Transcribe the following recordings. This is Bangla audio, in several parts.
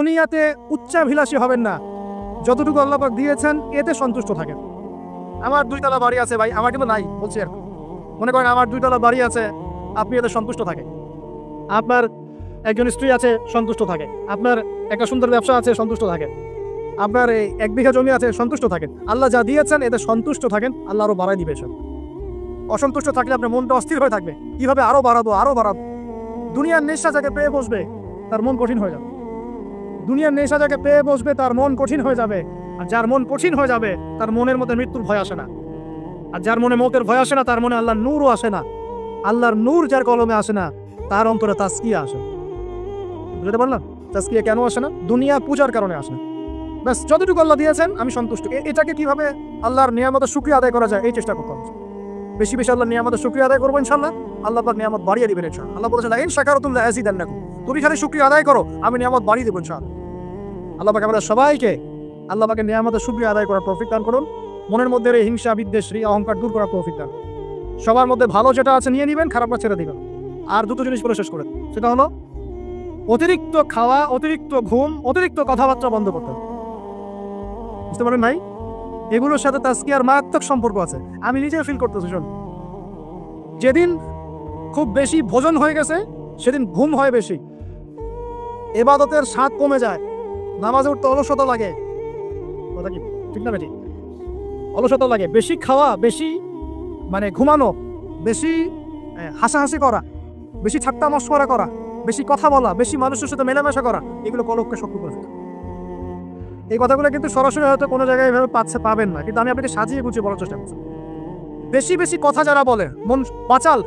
দুনিয়াতে উচ্চাভিলাষী হবেন না, যতটুকু আল্লাহ পাক দিয়েছেন এতে সন্তুষ্ট থাকেন। আমার 2 তলা বাড়ি আছে ভাই, আমার কিন্তু নাই বলছি আর, মনে করেন আমার 2 তলা বাড়ি আছে, আপনি এতে সন্তুষ্ট থাকেন। আপনার একজন স্ত্রী আছে, সন্তুষ্ট থাকে। আপনার একটা সুন্দর ব্যবসা আছে, সন্তুষ্ট থাকেন। আপনার এই 1 বিঘা জমি আছে, সন্তুষ্ট থাকেন। আল্লাহ যা দিয়েছেন এতে সন্তুষ্ট থাকেন, আল্লাহ আরো বাড়াই দিবে। সব অসন্তুষ্ট থাকলে আপনার মনটা অস্থির হয়ে থাকবে, কিভাবে আরো বাড়াবো আরো বাড়াবো। দুনিয়ার নেশা যাকে পেয়ে বসবে তার মন কঠিন হয়ে যাবে। দুনিয়ার নেশা যাকে পেয়ে বসবে তার মন কঠিন হয়ে যাবে। আর যার মন কঠিন হয়ে যাবে তার মনের মধ্যে মৃত্যুর ভয় আসে না। আর যার মনে মৌতের ভয় আসে না তার মনে আল্লাহর নূরও আসে না। আল্লাহর নূর যার কলমে আসে না তার অন্তরে তাসকিয়া আসে। বুঝতে পারলাম? তাসকিয়া কেন আসে না? দুনিয়া পূজার কারণে আসে না। ব্যাস, যতটুকু আল্লাহ দিয়েছেন আমি সন্তুষ্ট। এটাকে কিভাবে আল্লাহর নিয়ামতের শুকরিয়া আদায় করা যায় এই চেষ্টা করতে হবে। বেশি বেশি আল্লাহর নিয়ামতের শুকরিয়া আদায় করবো ইনশাআল্লাহ, আল্লাহ পাক নিয়ামত বাড়িয়ে দিবেন ইনশাআল্লাহ। আল্লাহ বলেছেন লাইন শাকারতুম লাআযীদান্নাকুম, তুমি খালি শুকরিয়া আদায় করো আমি নিয়ামত বাড়িয়ে দেব ইনশাআল্লাহ। আল্লাহ পাক আমাদের সবাইকে আল্লাহ পাকের নিয়ামতের শুকরিয়া আদায় করার তৌফিক দান করুন। মনের মধ্যে এই হিংসা বিদ্বেষ অহংকার দূর করার তৌফিক দান। সবার মধ্যে ভালো যেটা আছে নিয়ে নেবেন, খারাপটা ছেড়ে দিবেন। আর দুটো জিনিস বলে শেষ করে, সেটা হলো অতিরিক্ত খাওয়া, অতিরিক্ত ঘুম, অতিরিক্ত কথাবার্তা বন্ধ করতে হবে। বুঝতে পারেন ভাই? এগুলোর সাথে তাসকিয়ার মারাত্মক সম্পর্ক আছে। আমি নিজেও ফিল করতেছি। শোন, যেদিন খুব বেশি ভোজন হয়ে গেছে সেদিন ঘুম হয় বেশি, ইবাদতের স্বাদ কমে যায়, নামাজে উঠতে অলসতা লাগে। কথা কি ঠিক না বেটি? অলসতা লাগে। বেশি খাওয়া, বেশি মানে ঘুমানো, বেশি হাসাহাসি করা, বেশি ঠাট্টা মশকরা করা, বেশি কথা বলা, বেশি মানুষের সাথে মেলামেশা করা, এগুলো কলককে শক্ত করে ফেলে। এই কথাগুলো কিন্তু সরাসরি হয়তো কোনো জায়গায় এভাবে পাবেন না, কিন্তু আমি আপনাকে সাজিয়ে গুছিয়ে বলার চেষ্টা করছি। বেশি বেশি কথা যারা বলে মন বাচাল,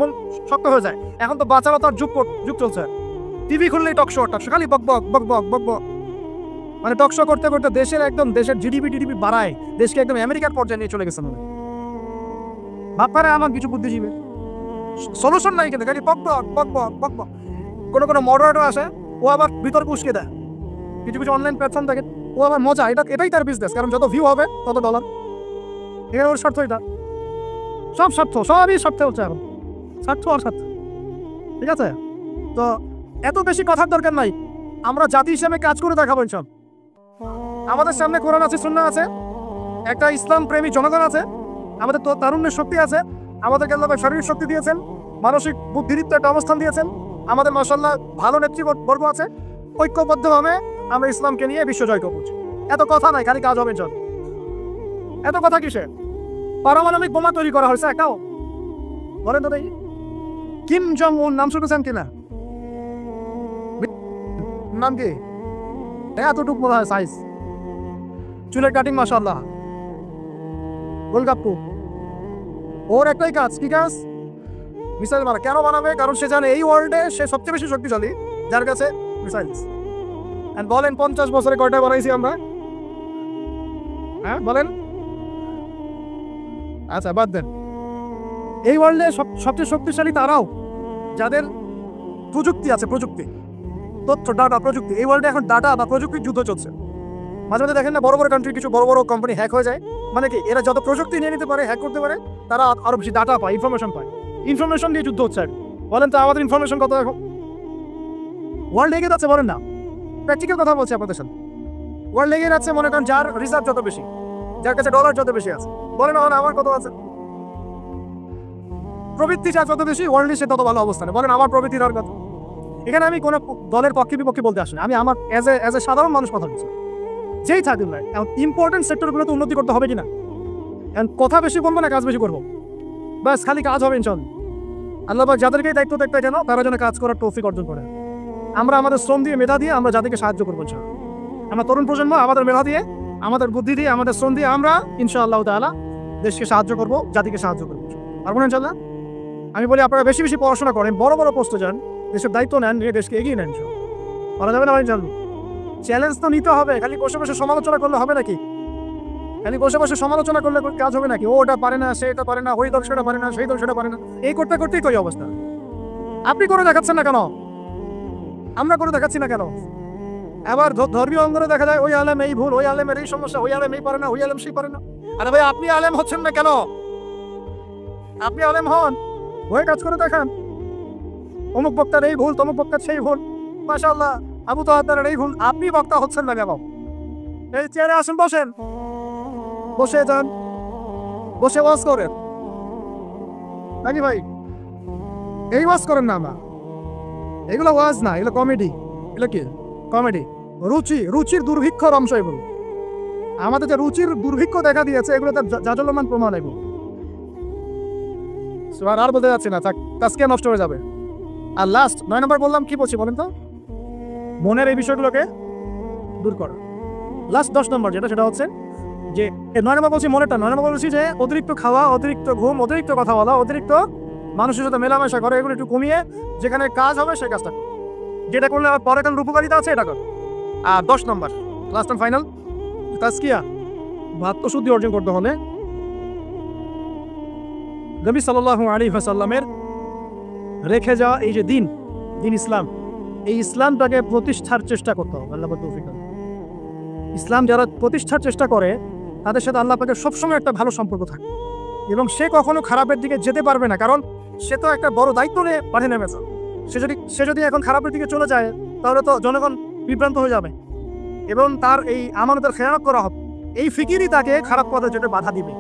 মন শক্ত হয়ে যায়। এখন তো বাচালতার যুগ চলছে। টিভি খুললেই টক শো খালি বক বক বক বক বক বক, মানে টক শো করতে করতে দেশের জিডিপি বাড়ায়, দেশকে একদম আমেরিকার পর্যায়ে নিয়ে চলে গেছে। ভাবপারে আমার কিছু বুদ্ধিজীবী সলিউশন নাই, কিন্তু খালি বক বক বক বক বক বক। কোনো মডারেটর আসে, ও আবার বিতর্ক উস্কে দেয়। কিছু অনলাইন প্ল্যাটফর্ম থাকে, ও আবার মজা, এটাই তার বিজনেস, কারণ যত ভিউ হবে তত ডলার। এখানে ওর স্বার্থ, এটা সব স্বার্থ, সবই স্বার্থে হচ্ছে এখন, স্বার্থ আর স্বার্থ। ঠিক আছে? তো এত বেশি কথার দরকার নাই, আমরা জাতি হিসেবে কাজ করে দেখাবো সব। আমাদের সামনে কোরআন আছে, সুন্নাহ আছে, একটা ইসলাম প্রেমী জনগণ আছে, আমাদের তো তারুণ্যের শক্তি আছে, আমাদেরকে আল্লাহ শারীরিক শক্তি দিয়েছেন, মানসিক বুদ্ধিদীপ্ত একটা অবস্থান দিয়েছেন, আমাদের মাশাআল্লাহ ভালো নেতৃবর্গ আছে। ঐক্যবদ্ধভাবে আমরা ইসলামকে নিয়ে বিশ্ব জয় করব। এত কথা নাই, খালি কাজ হবে। চল, এত কথা কিসে? পারমাণবিক বোমা তৈরি করা হয়েছে একটাও? বলেন তো দেখি। কিম জং উন নাম শুনেছেন কিনা? নাম কি? এতটুক মনে হয় সাইজ, চুলের কাটিং মাশাআল্লাহ, গোলগাপ্পু। ওর একটাই কাজ, কি কাজ? মিসাইল মারা। কেন বানাবে? কারণ সে জানে এই ওয়ার্ল্ডে সে সবচেয়ে বেশি শক্তিশালী, যার কাছে মিসাইলস। বলেন 50 বছরে কয়টা বানাইছি আমরা? হ্যাঁ বলেন। আচ্ছা বাদ দেন। এই ওয়ার্ল্ডে সবচেয়ে শক্তিশালী তারাও যাদের প্রযুক্তি আছে, প্রযুক্তি, তথ্য, ডাটা, প্রযুক্তি। এই ওয়ার্ল্ডে এখন ডাটা বা প্রযুক্তির যুদ্ধ চলছে। মাঝে মাঝে দেখেন না বড় বড় কান্ট্রি, কিছু বড় বড় কোম্পানি হ্যাক হয়ে যায়। মানে কি, এরা যত প্রযুক্তি নিয়ে নিতে পারে, হ্যাক করতে পারে, তারা আরো বেশি ডাটা পায়, ইনফরমেশন পায়। ইনফরমেশন দিয়ে যুদ্ধ হচ্ছে। বলেন তো আমাদের ইনফরমেশন কত এখন? ওয়ার্ল্ড এগিয়ে যাচ্ছে, বলেন না? প্র্যাকটিক্যাল কথা বলছি আপনাদের সাথে। ওয়ার্ল্ড এগিয়ে যাচ্ছে, মনে করেন যার রিজার্ভ যত বেশি, যার কাছে ডলার যত বেশি আছে। বলেন আমার কত আছে? প্রবৃত্তি যা যত বেশি, ওয়ার্ল্ডে সে তত ভালো অবস্থানে। বলেন আমার প্রবৃত্তির আর কত? এখানে আমি কোনো দলের পক্ষে বিপক্ষে বলতে আসিনি, আমি আমার এজ এ সাধারণ মানুষ কথা বলছি। যেই থাকুন না, ইম্পর্টেন্ট সেক্টরগুলোতে উন্নতি করতে হবে কিনা, কথা বেশি বলবো না, কাজ বেশি করবো। ব্যাস, খালি কাজ হবে ইনশাআল্লাহ। আল্লাহ পাক যাদেরকে দায়িত্ব দেখতে যেন তারা যেন কাজ করার তৌফিক অর্জন করে। আমরা আমাদের শ্রম দিয়ে, মেধা দিয়ে আমরা জাতিকে সাহায্য করবো ইনশাআল্লাহ। আমরা তরুণ প্রজন্ম আমাদের মেধা দিয়ে, আমাদের বুদ্ধি দিয়ে, আমাদের শ্রম দিয়ে আমরা ইনশাআল্লাহ তাআলা দেশকে সাহায্য করবো, জাতিকে সাহায্য করবো। পারবো না ইনশাআল্লাহ? আমি বলি আপনারা বেশি বেশি পড়াশোনা করেন, বড় বড় পোস্টে যান, দেশের দায়িত্ব নেন, নিয়ে দেশকে এগিয়ে নেন। করা যাবে না ইনশাআল্লাহ? চ্যালেঞ্জ তো নিতে হবে। খালি বসে বসে সমালোচনা করলে হবে নাকি? খালি বসে বসে সমালোচনা করলে কাজ হবে নাকি? ও ওটা পারে না, সে এটা পারে না, ওই দল সেটা পারে না, সেই দল সেটা পারে না, এই করতে করতেই তো এই অবস্থা। আপনি করে দেখাচ্ছেন না কেন? আমরা করে দেখাচ্ছি না কেন? এবার ধর্মীয় অঙ্গনে দেখা যায় ওই আলেম এই ভুল, ওই আলেমের এই সমস্যা, ওই আলেম এই পারে না, ওই আলেম সেই পারে না। আরে ভাই, আপনি আলেম হচ্ছেন না কেন? আপনি আলেম হন, হয়ে কাজ করে দেখান। অমুক বক্তার এই ভুল, তমুক বক্তার সেই ভুল, মাশাআল্লাহ আবু তাহার এই ভুল, আপনি বক্তা হচ্ছেন না কেন? এই চেয়ারে আসেন, বসেন, বসে যান, বসে ওয়াজ করেন নাকি ভাই? এই ওয়াজ করেন না, আমরা এগুলো ওয়াজ না, এগুলো কমেডি। এগুলো কি কমেডি? রুচির দুর্ভিক্ষর অংশ এগুলো। আমাদের যে রুচির দুর্ভিক্ষ দেখা দিয়েছে, এগুলো তার জাজলমান প্রমাণ। এগুলো আর বলতে যাচ্ছি না, তাস্কিয়া নষ্ট হয়ে যাবে। আর লাস্ট 9 নম্বর বললাম, কি বলছি বলেন তো? মনের এই বিষয়গুলোকে দূর করা। লাস্ট 10 নম্বর যেটা, সেটা হচ্ছে যে 9 নম্বর বলছি মনেরটা। 9 নম্বর বলছি যে অতিরিক্ত খাওয়া, অতিরিক্ত ঘুম, অতিরিক্ত কথা বলা, অতিরিক্ত মানুষের সাথে মেলামেশা করে, এগুলো একটু কমিয়ে যেখানে কাজ হবে সেই কাজটা, যেটা করলে আমার পরে কারণ উপকারিতা আছে, এটা কর। আর 10 নম্বর লাস্ট অ্যান্ড ফাইনাল, তাজকিয়া বা আত্মশুদ্ধি অর্জন করতে হলে নবী সাল্লাল্লাহু আলাইহি ওয়াসাল্লামের রেখে যাওয়া এই যে দিন ইসলাম, এই ইসলামটাকে প্রতিষ্ঠার চেষ্টা করতে হবে। আল্লাহ তৌফিক দান। ইসলাম যারা প্রতিষ্ঠার চেষ্টা করে, তাদের সাথে আল্লাহ পাকের সবসময় একটা ভালো সম্পর্ক থাকে, এবং সে কখনো খারাপের দিকে যেতে পারবে না, কারণ সে তো একটা বড় দায়িত্ব নিয়ে পাঠিয়ে নেমেছে। সে যদি এখন খারাপের দিকে চলে যায়, তাহলে তো জনগণ বিভ্রান্ত হয়ে যাবে এবং তার এই আমানতের খেয়ানত করা হবে। এই ফিকিরই তাকে খারাপ পথে যেতে বাধা দিবে,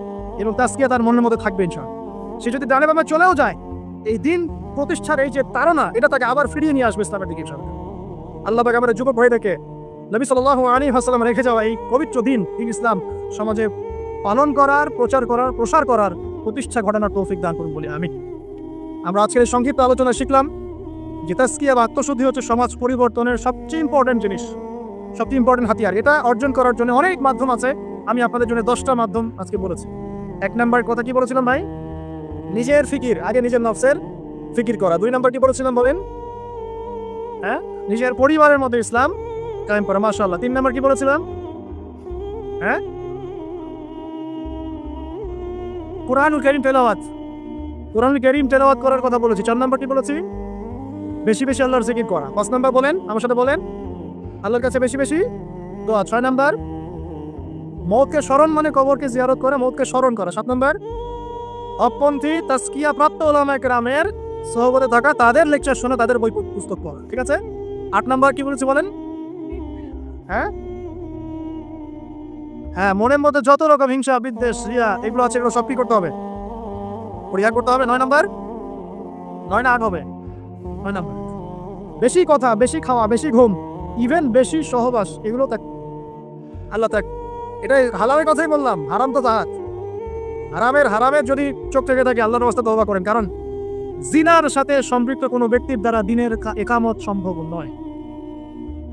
এবং তাজকিয়া তার মনের মধ্যে থাকবে ইনশাআল্লাহ। সে যদি ডানে বামে চলেও যায়, এই দিন প্রতিষ্ঠার এই যে তাড়না, এটা তাকে আবার ফিরিয়ে নিয়ে আসবে ইসলামের দিকে ইনশাআল্লাহ। আল্লাহ পাক আমাদের যুবক ভাইদেরকে নবী সাল্লাল্লাহু আলাইহি ওয়াসাল্লাম রেখে যাওয়া এই পবিত্র দিন ইসলাম সমাজে পালন করার, প্রচার করার, প্রসার করার, প্রতিষ্ঠা ঘটানোর তৌফিক দান করুন বলি আমিন। আমরা আজকের সংক্ষিপ্ত আলোচনা শিখলাম যে তাজকিয়া বা আত্মশুদ্ধি হচ্ছে সমাজ পরিবর্তনের সবচেয়ে ইম্পর্টেন্ট জিনিস, সবচেয়ে ইম্পর্টেন্ট হাতিয়ার। এটা অর্জন করার জন্য অনেক মাধ্যম আছে। আমি আপনাদের জন্য 10টা মাধ্যম আজকে বলেছি। 1 নাম্বার কথা কি বলেছিলাম ভাই? নিজের ফিকির, আগে নিজের নফসের ফিকির করা। 2 নাম্বার কি বলেছিলাম বলেন? হ্যাঁ, নিজের পরিবারের মধ্যে ইসলাম কায়েম করা। মাশাআল্লাহ। 3 নাম্বার কি বলেছিলাম? হ্যাঁ, কুরআনুল কারীম তেলাওয়াত, কুরআনুল কারীম তেলাওয়াত করার কথা বলেছি। 4 নাম্বার কি বলেছি? বেশি বেশি আল্লাহর জিকির করা। 5 নাম্বার বলেন, আমার সাথে বলেন, আল্লাহর কাছে বেশি বেশি দোয়া। 6 নাম্বার মওতকে স্মরণ, মানে কবরকে জিয়ারত করে মওতকে স্মরণ করা। 7 নাম্বার অপন্থী তাজকিয়া প্রাপ্ত উলামায়ে কেরামের সোহবতে থাকা, তাদের লেকচার শোনা, তাদের বই পুস্তক পড়া। ঠিক আছে? 8 নাম্বার কি বলেছি বলেন? হ্যাঁ হ্যাঁ, মনের মধ্যে যত রকম হিংসা, বিদ্বেষ, রিয়া এগুলো আছে, এগুলো সব কি করতে হবে? পরিহার করতে হবে। 9 নাম্বার, 9 না 8 হবে? 9 নাম্বার বেশি কথা, বেশি খাওয়া, বেশি ঘুম, ইভেন বেশি সহবাস, এগুলো ত্যাগ। আল্লাহ ত্যাগ। এটাই হালালের কথাই বললাম, হারাম তো তাহাত। হারামের যদি চোখ থেকে থাকে, আল্লাহর রাস্তায় তওবা করেন, কারণ জিনার সাথে সম্পৃক্ত কোনো ব্যক্তির দ্বারা দিনের একামত সম্ভব নয়।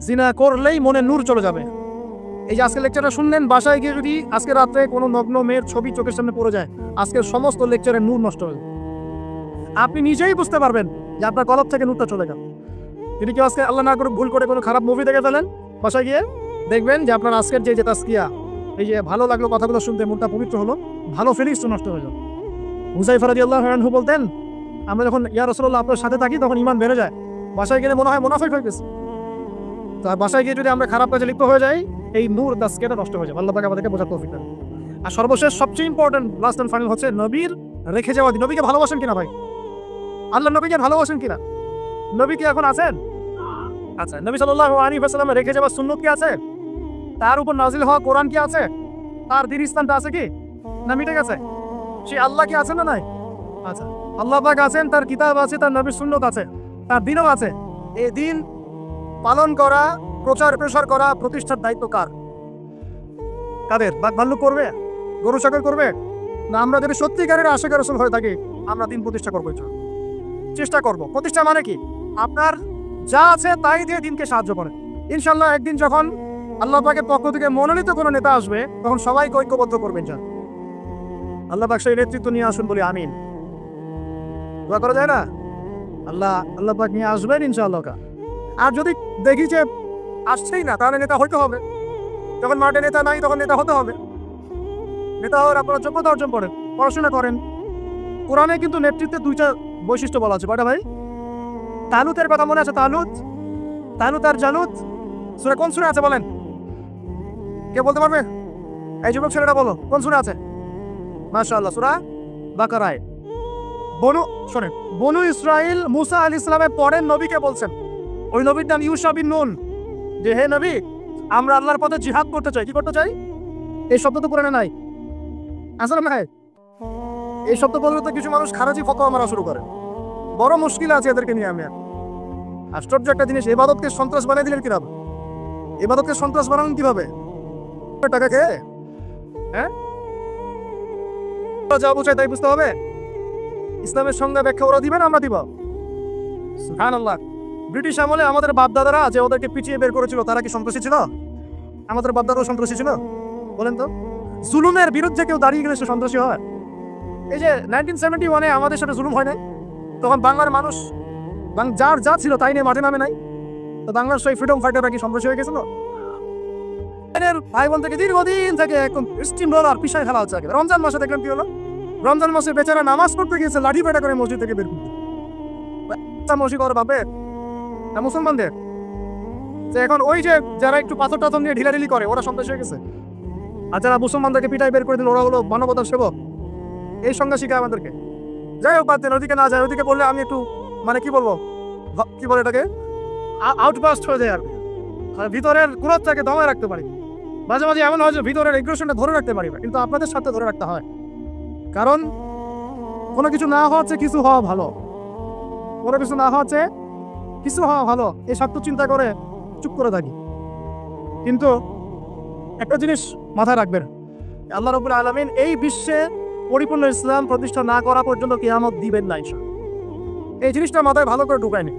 জিনা করলেই মনে নূর চলে যাবে। এই যে আজকে লেকচারটা শুনলেন, বাসায় গিয়ে যদি আজকে রাত্রে কোনো নগ্ন মেয়ের ছবি চোখের সামনে পড়ে যায়, আজকের সমস্ত লেকচারের নূর নষ্ট হয়ে যাবে। আপনি নিজেই বুঝতে পারবেন যে আপনার কলব থেকে নূরটা চলে গেল। যদি কেউ আজকে আল্লাহ না করে ভুল করে কোনো খারাপ মুভি দেখে ফেলেন, বাসায় গিয়ে দেখবেন যে আপনার আজকের যে তাজকিয়া, এই যে ভালো লাগলো কথাগুলো শুনতে, মনটা পবিত্র হলো, ভালো ফিলিংস নষ্ট হয়ে যাবে। হুযায়ফা রাদিয়াল্লাহু আনহু বলতেন, আমরা যখন ইয়া রাসূলুল্লাহ আপনার সাথে থাকি, তখন ঈমান বেড়ে যায়, বাসায় গেলে মনে হয় মুনাফিক হয়ে গেছে। তার বাসায় গিয়ে যদি আমরা খারাপ কাজে লিপ্ত হয়ে যাই, এই নূর তাজকিয়াটা নষ্ট হয়ে যায়। আল্লাহ পাক আমাদেরকে বোঝার তৌফিক দান। আর সর্বশেষ সবচেয়ে ইম্পর্টেন্ট লাস্ট এন্ড ফাইনাল হচ্ছে নবীর রেখে যাওয়া দিন। নবীকে ভালোবাসেন কিনা ভাই? আল্লাহ নবীকে ভালোবাসেন কিনা? নবী কি এখন আছেন? আচ্ছা, নবী সাল্লাল্লাহু আলাইহি ওয়াসাল্লাম রেখে যাওয়া সুন্নাত কি আছে? তার উপর নাজিল হওয়া কোরআন কি আছে? তার দ্বীর ইসলামটা আছে কি না মিটে গেছে? সেই আল্লাহ কি আছেন না নাই? আচ্ছা, আল্লাহ পাক আছেন, তার কিতাব আছে, তার নবীর সুন্নাত আছে, তার দ্বীনও আছে। এই দ্বীন পালন করা, প্রচার প্রসার করা, প্রতিষ্ঠার দায়িত্ব কার? কাদের? বাঘ ভাল্লুক করবে? গরু ছাগল করবে? না আমরা যদি সত্যিকারের আশিক রাসূল হয়ে থাকি, আমরা দিন প্রতিষ্ঠা করবো, চেষ্টা করব। প্রতিষ্ঠা মানে কি? আপনার যা আছে তাই দিয়ে দিনকে সাহায্য করেন। ইনশাল্লাহ একদিন যখন আল্লাহ পাকের পক্ষ থেকে মনোনীত কোনো নেতা আসবে, তখন সবাইকে ঐক্যবদ্ধ করবেন। যান আল্লাহ পাক সেই নেতৃত্ব নিয়ে আসুন বলি আমিন। দোয়া করা যায় না? আল্লাহ পাক নিয়ে আসবেন ইনশাআল্লাহ। আর যদি দেখি যে আসছেই না, তাহলে নেতা হইতে হবে। যখন মাঠে নেতা নাই, তখন নেতা হতে হবে। নেতা হওয়ার আপনারা যোগ্যতা অর্জন করেন, পড়াশোনা করেন। কোরআনে কিন্তু নেতৃত্বের 2টা বৈশিষ্ট্য বলা আছে। কয়টা ভাই? তালুতের কথা মনে আছে? তালুত আর জালুত সূরা কোন সূরা আছে বলেন? কে বলতে পারবে? এই যুবক ছেলেটা বলো, কোন সূরা আছে? মাশাআল্লাহ, সূরা বাকারায়। বনু ইসরাইল মুসা আলাইহিস সালামের পরের নবীকে বলছেন, ওই নবীর নাম ইউশা বিন নুন। যে হে নবী, আমরা আল্লাহর পথে জিহাদ করতে চাই। কি করতে চাই? এই শব্দ তো কোরআনে নাই, আসলে ভাই এই শব্দ বললে তো কিছু মানুষ খারাজি ফতোয়া মারা শুরু করে। বড় মুশকিল আছে এদেরকে নিয়ে। আমি আশ্চর্য একটা জিনিস, ইবাদতকে সন্ত্রাস বানিয়ে দিলেন কিভাবে? ইবাদতকে সন্ত্রাস বানালেন কিভাবে? টাকা খেয়ে? হ্যাঁ, যা বুঝাই তাই বুঝতে হবে। ইসলামের সঙ্গে ব্যাখ্যা ওরা দিবেন, আমরা দিব? সুবহানাল্লাহ। ব্রিটিশ আমলে আমাদের বাপদাদারা যে ওদেরকে পিছিয়ে বের করেছিল, তারা কি সন্ত্রাসী ছিল? আমাদের বাপদাদাও সন্ত্রাসী ছিল? বলেন তো। জুলুমের বিরুদ্ধে কেউ দাঁড়িয়ে গেলে সে সন্ত্রাসী হয়? এই যে 1971-এ আমাদের সাথে জুলুম হয় নাই, তখন বাংলার মানুষ যার যা ছিল তাই নিয়ে মাঠে নামে নাই, তো বাংলার সেই ফ্রিডম ফাইটাররা কি সন্ত্রাসী হয়ে গেছিল? ভাই বোন থেকে দীর্ঘদিন থেকে একদম স্টিম রোলার পিছায় খেলা হচ্ছে। রমজান মাসে দেখলাম কি হলো, রমজান মাসে বেচারা নামাজ পড়তে গিয়েছে, লাঠি পেটা করে মসজিদ থেকে বের করতে। মসজিদ ওর বাপের মুসলমানদের যে এখন ওই যে যারা একটু পাথর টাথর নিয়ে ঢিলাঢিলি করে ওরা সন্ত্রাসী হয়ে গেছে, আর যারা মুসলমানদেরকে পিটাই বের করে দিল ওরা হলো মানবতার সেবক। এই সংজ্ঞা শিখায় আমাদেরকে। যাই হোক, বাদ দেন, ওদিকে না যায়। ওদিকে বললে আমি একটু মানে কি বলবো, কি বলে এটাকে, আউটবাস্ট হয়ে যায় আর কি। ভিতরের ক্রোধটাকে দমায় রাখতে পারি। মাঝে মাঝে এমন হয় যে ভিতরের এগ্রেশনটা ধরে রাখতে পারি না, কিন্তু আপনাদের সাথে ধরে রাখতে হয়। কারণ কোনো কিছু না হচ্ছে কিছু হওয়া ভালো, কোনো কিছু না হচ্ছে কিছু হওয়া ভালো, এই স্বার্থ চিন্তা করে চুপ করে থাকি। কিন্তু একটা জিনিস মাথায় রাখবেন, আল্লাহ রাব্বুল আলামিন এই বিশ্বে পরিপূর্ণ ইসলাম প্রতিষ্ঠা না করা পর্যন্ত কিয়ামত দিবেন না ইনশাআল্লাহ। এই জিনিসটা মাথায় ভালো করে ঢুকায়নি।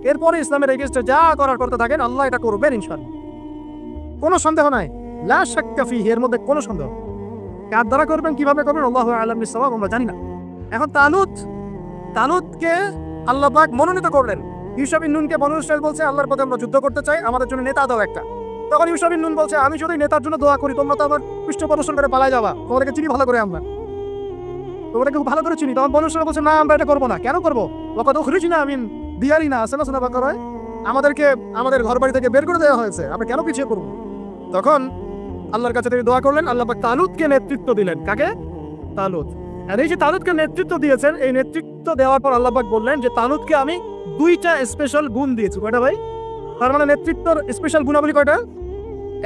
এরপরে ইসলামের এগেইনস্টে যা করার করতে থাকেন, আল্লাহ এটা করবেন ইনশাআল্লাহ, কোনো সন্দেহ নাই। লা শাক্কা ফিহি, এর মধ্যে কোনো সন্দেহ। কার দ্বারা করবেন, কিভাবে করবেন, আল্লাহু আ'লাম বিস-সাওয়াব, আমরা জানি না। এখন তালুতকে আল্লাহ পাক মনোনীত করলেন। ইউসা বিন নুনকে বনু ইসরাইল বলছে, আল্লাহর পথে আমরা যুদ্ধ করতে চাই, আমাদের জন্য নেতা দাও একটা। তখন ইউসা বিন নুন বলছে, আমি যদি নেতার জন্য দোয়া করি, তোমরা তো আমার পৃষ্ঠ প্রদর্শন করে পালায় যাবা, তোমাদেরকে চিনি ভালো করে, তোমাদেরকে খুব ভালো করে চিনি। তখন বনু ইসরাইল বলছে, না আমরা এটা করবো না। কেন করবো? ওয়াকাদ উখরিজনা মিন দিয়ারিনা, আসনা বাকারা, আমাদেরকে আমাদের ঘর বাড়ি থেকে বের করে দেওয়া হয়েছে, আমরা কেন পিছিয়ে করবো? তখন আল্লাহর কাছে তিনি দোয়া করলেন, আল্লাহ পাক তালুতকে নেতৃত্ব দিলেন। কাকে? তালুত। আর এই যে তালুতকে নেতৃত্ব দিয়েছেন, এই নেতৃত্ব দেওয়ার পর আল্লাহ পাক বললেন যে তালুতকে আমি দুইটা স্পেশাল গুণ দিয়েছি। কয়টা ভাই? তার মানে নেতৃত্বর স্পেশাল গুণাবলী কয়টা?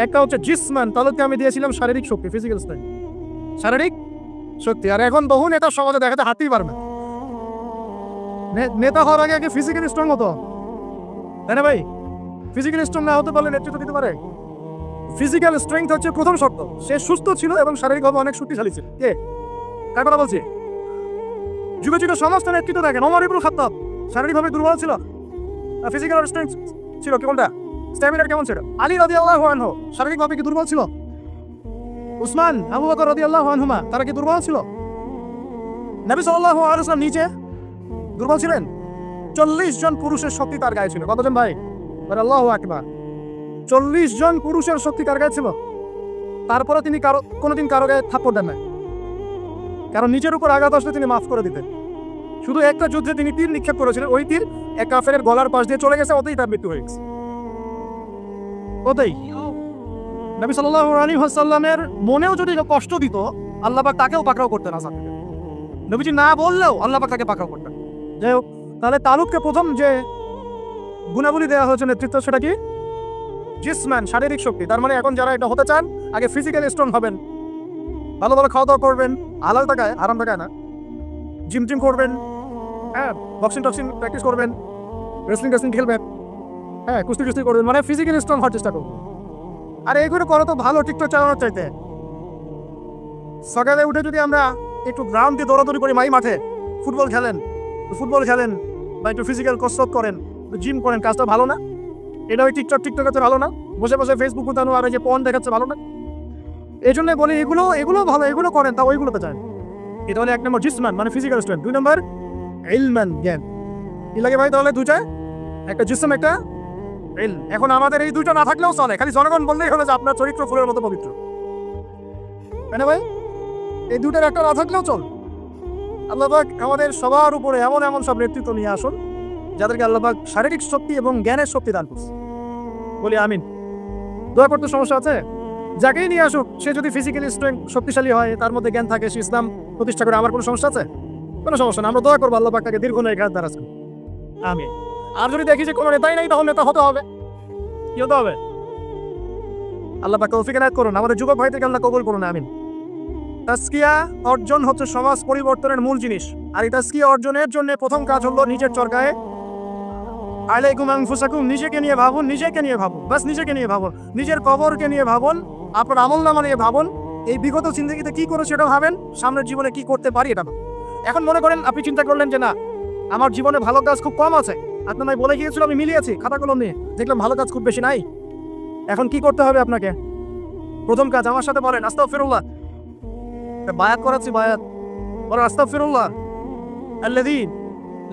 একটা হচ্ছে জিসমান, তালুতকে আমি দিয়েছিলাম শারীরিক শক্তি, ফিজিক্যাল স্ট্রেংথ, শারীরিক শক্তি। আর এখন বহু নেতা সমাজে দেখাতে হাঁটতেই পারবে। নেতা হওয়ার আগে আগে ফিজিক্যালি স্ট্রং হতো, তাই না ভাই? ফিজিক্যালি স্ট্রং না হতে পারলে নেতৃত্ব দিতে পারে? ফিজিক্যাল স্ট্রেংথ হচ্ছে প্রথম শর্ত। সে সুস্থ ছিল এবং শারীরিকভাবে অনেক শক্তিশালী ছিল। কে? কার কথা বলছি? যুগে যুগে সমস্ত নেতৃত্ব দেখেন। ওমর ইবনুল খাত্তাব শারীরিকভাবে দুর্বল ছিল, ফিজিক্যাল স্ট্রেংথ ছিল কি কোনটা? স্ট্যামিনার কেমন ছিল? আলী রাদিয়াল্লাহু আনহু শারীরিকভাবে কি দুর্বল ছিল? উসমান, আবু বকর রাদিয়াল্লাহু আনহুমা তারা কি দুর্বল ছিল? নবী সাল্লাল্লাহু আলাইহি ওয়াসাল্লাম নিজে দুর্বল ছিলেন? 40 জন পুরুষের শক্তি তার গায়ে ছিল। কতজন ভাই? আল্লাহু আকবার। 40 জন পুরুষের শক্তি তার গায়ে ছিল। তারপরে তিনি কোনোদিন কারো গায়ে থাপ্পড় দেন না, কারণ নিজের উপর আঘাত আসলে তিনি মাফ করে দিতেন। শুধু একটা যুদ্ধে তিনি তীর নিক্ষেপ করেছিলেন, ওই তীর এক কাফেরের গলার পাশ দিয়ে চলে গেছে, ওতেই তার মৃত্যু হয়ে গেছে। ওতেই নবী সাল্লাল্লাহু আলাইহি ওয়াসাল্লামের মনেও যদি কষ্ট দিত, আল্লাহ পাক তাকেও পাকড়াও করতেন। নবীজি না বললেও আল্লাহ পাক তাকে পাকড়াও করতেন। যাই হোক, তাহলে তালুতকে প্রথম যে গুণাবলী দেওয়া হয়েছে নেতৃত্ব, সেটা কি? জিসমান, শারীরিক শক্তি। তার মানে এখন যারা এটা হতে চান, আগে ফিজিক্যালি স্ট্রং হবেন, ভালো ভালো খাওয়া দাওয়া করবেন, হালাল টাকায়, আরাম টাকায় না, জিম টিম করবেন, হ্যাঁ, বক্সিং টক্সিং প্র্যাকটিস করবেন, রেসলিং খেলবেন, হ্যাঁ, কুস্তি করবেন, মানে ফিজিক্যালি স্ট্রং হওয়ার চেষ্টা করবেন। আর এইগুলো করো তো ভালো টিকটক চালানোর চাইতে। সকালে উঠে যদি আমরা একটু গ্রাউন্ড দিয়ে দৌড়াদৌড়ি করি, মাঠে ফুটবল খেলেন বা একটু ফিজিক্যাল কসরত করেন, জিম করেন, কাজটা ভালো না? এটা ওই টিকটক আছে ভালো না? বসে বসে ফেসবুক উঠানো আর এই যে পর্ন দেখাচ্ছে ভালো না? এই জন্য বলি এগুলো ভালো, এগুলো করেন, তা ওইগুলোতে চান। এটা হলো 1 নম্বর জিসমান, মানে ফিজিক্যাল স্ট্রেংথ। 2 নম্বর ইলমান, জ্ঞান। কি লাগে ভাই তাহলে? দুইটা, একটা জিসম, একটা ইলম। এখন আমাদের এই দুইটা না থাকলেও চলে, খালি জনগণ বললেই হলো যে আপনার চরিত্র ফুলের মতো পবিত্র, তাই না ভাই? এই দুইটার একটা না থাকলেও চল। আল্লাহ পাক আমাদের সবার উপরে এমন এমন সব নেতৃত্ব নিয়ে আসুন, যাদেরকে আল্লাহ পাক শারীরিক শক্তি এবং জ্ঞানের শক্তি দান করছে। বলি আমিন। দোয়া করতে সমস্যা আছে? যাকেই নিয়ে আসুক, সে যদি ফিজিক্যালি স্ট্রেংথ শক্তিশালী হয়, তার মধ্যে জ্ঞান থাকে, সে ইসলাম প্রতিষ্ঠা করে, আমার কোনো সমস্যা আছে? কোনো সমস্যা না। আমরা দোয়া করবো আল্লাহ পাক তাকে দীর্ঘ নেক হায়াত দারাজ করুন। আমিন। আর যদি দেখি যে কোনো নেতাই নাই, তখন নেতা হতে হবে। কি হতে হবে? আল্লাহ পাক তৌফিক এনায়েত করুন, আমাদের যুবক ভাইদেরকে আল্লাহ কবুল করুন, আমিন। তাজকিয়া অর্জন হচ্ছে সমাজ পরিবর্তনের মূল জিনিস। আর এই তাজকিয়া অর্জনের জন্য প্রথম কাজ হলো নিজের চরকায় আলাইকুম আনফুসাকুম, নিজেকে নিয়ে ভাবুন, নিজেকে নিয়ে ভাবুন, বাস নিজেকে নিয়ে ভাবুন, নিজের কবরকে নিয়ে ভাবুন, আপনার আমলনামা নিয়ে ভাবুন, এই বিগত জিন্দেগিতে কি করেছে সেটা ভাবেন, সামনের জীবনে কি করতে পারি এটা ভাবেন। এখন মনে করেন আপনি চিন্তা করলেন যে না, আমার জীবনে ভালো কাজ খুব কম আছে, আপনার নাই বলে গিয়েছিল, আমি মিলিয়েছি খাতা কলম নিয়ে, দেখলাম ভালো কাজ খুব বেশি নাই। এখন কি করতে হবে আপনাকে? প্রথম কাজ আমার সাথে বলেন আস্তাগফিরুল্লাহ। বায়াত করাচ্ছি, বায়াত বলেন আস্তাগফিরুল্লাহ আল্লাযী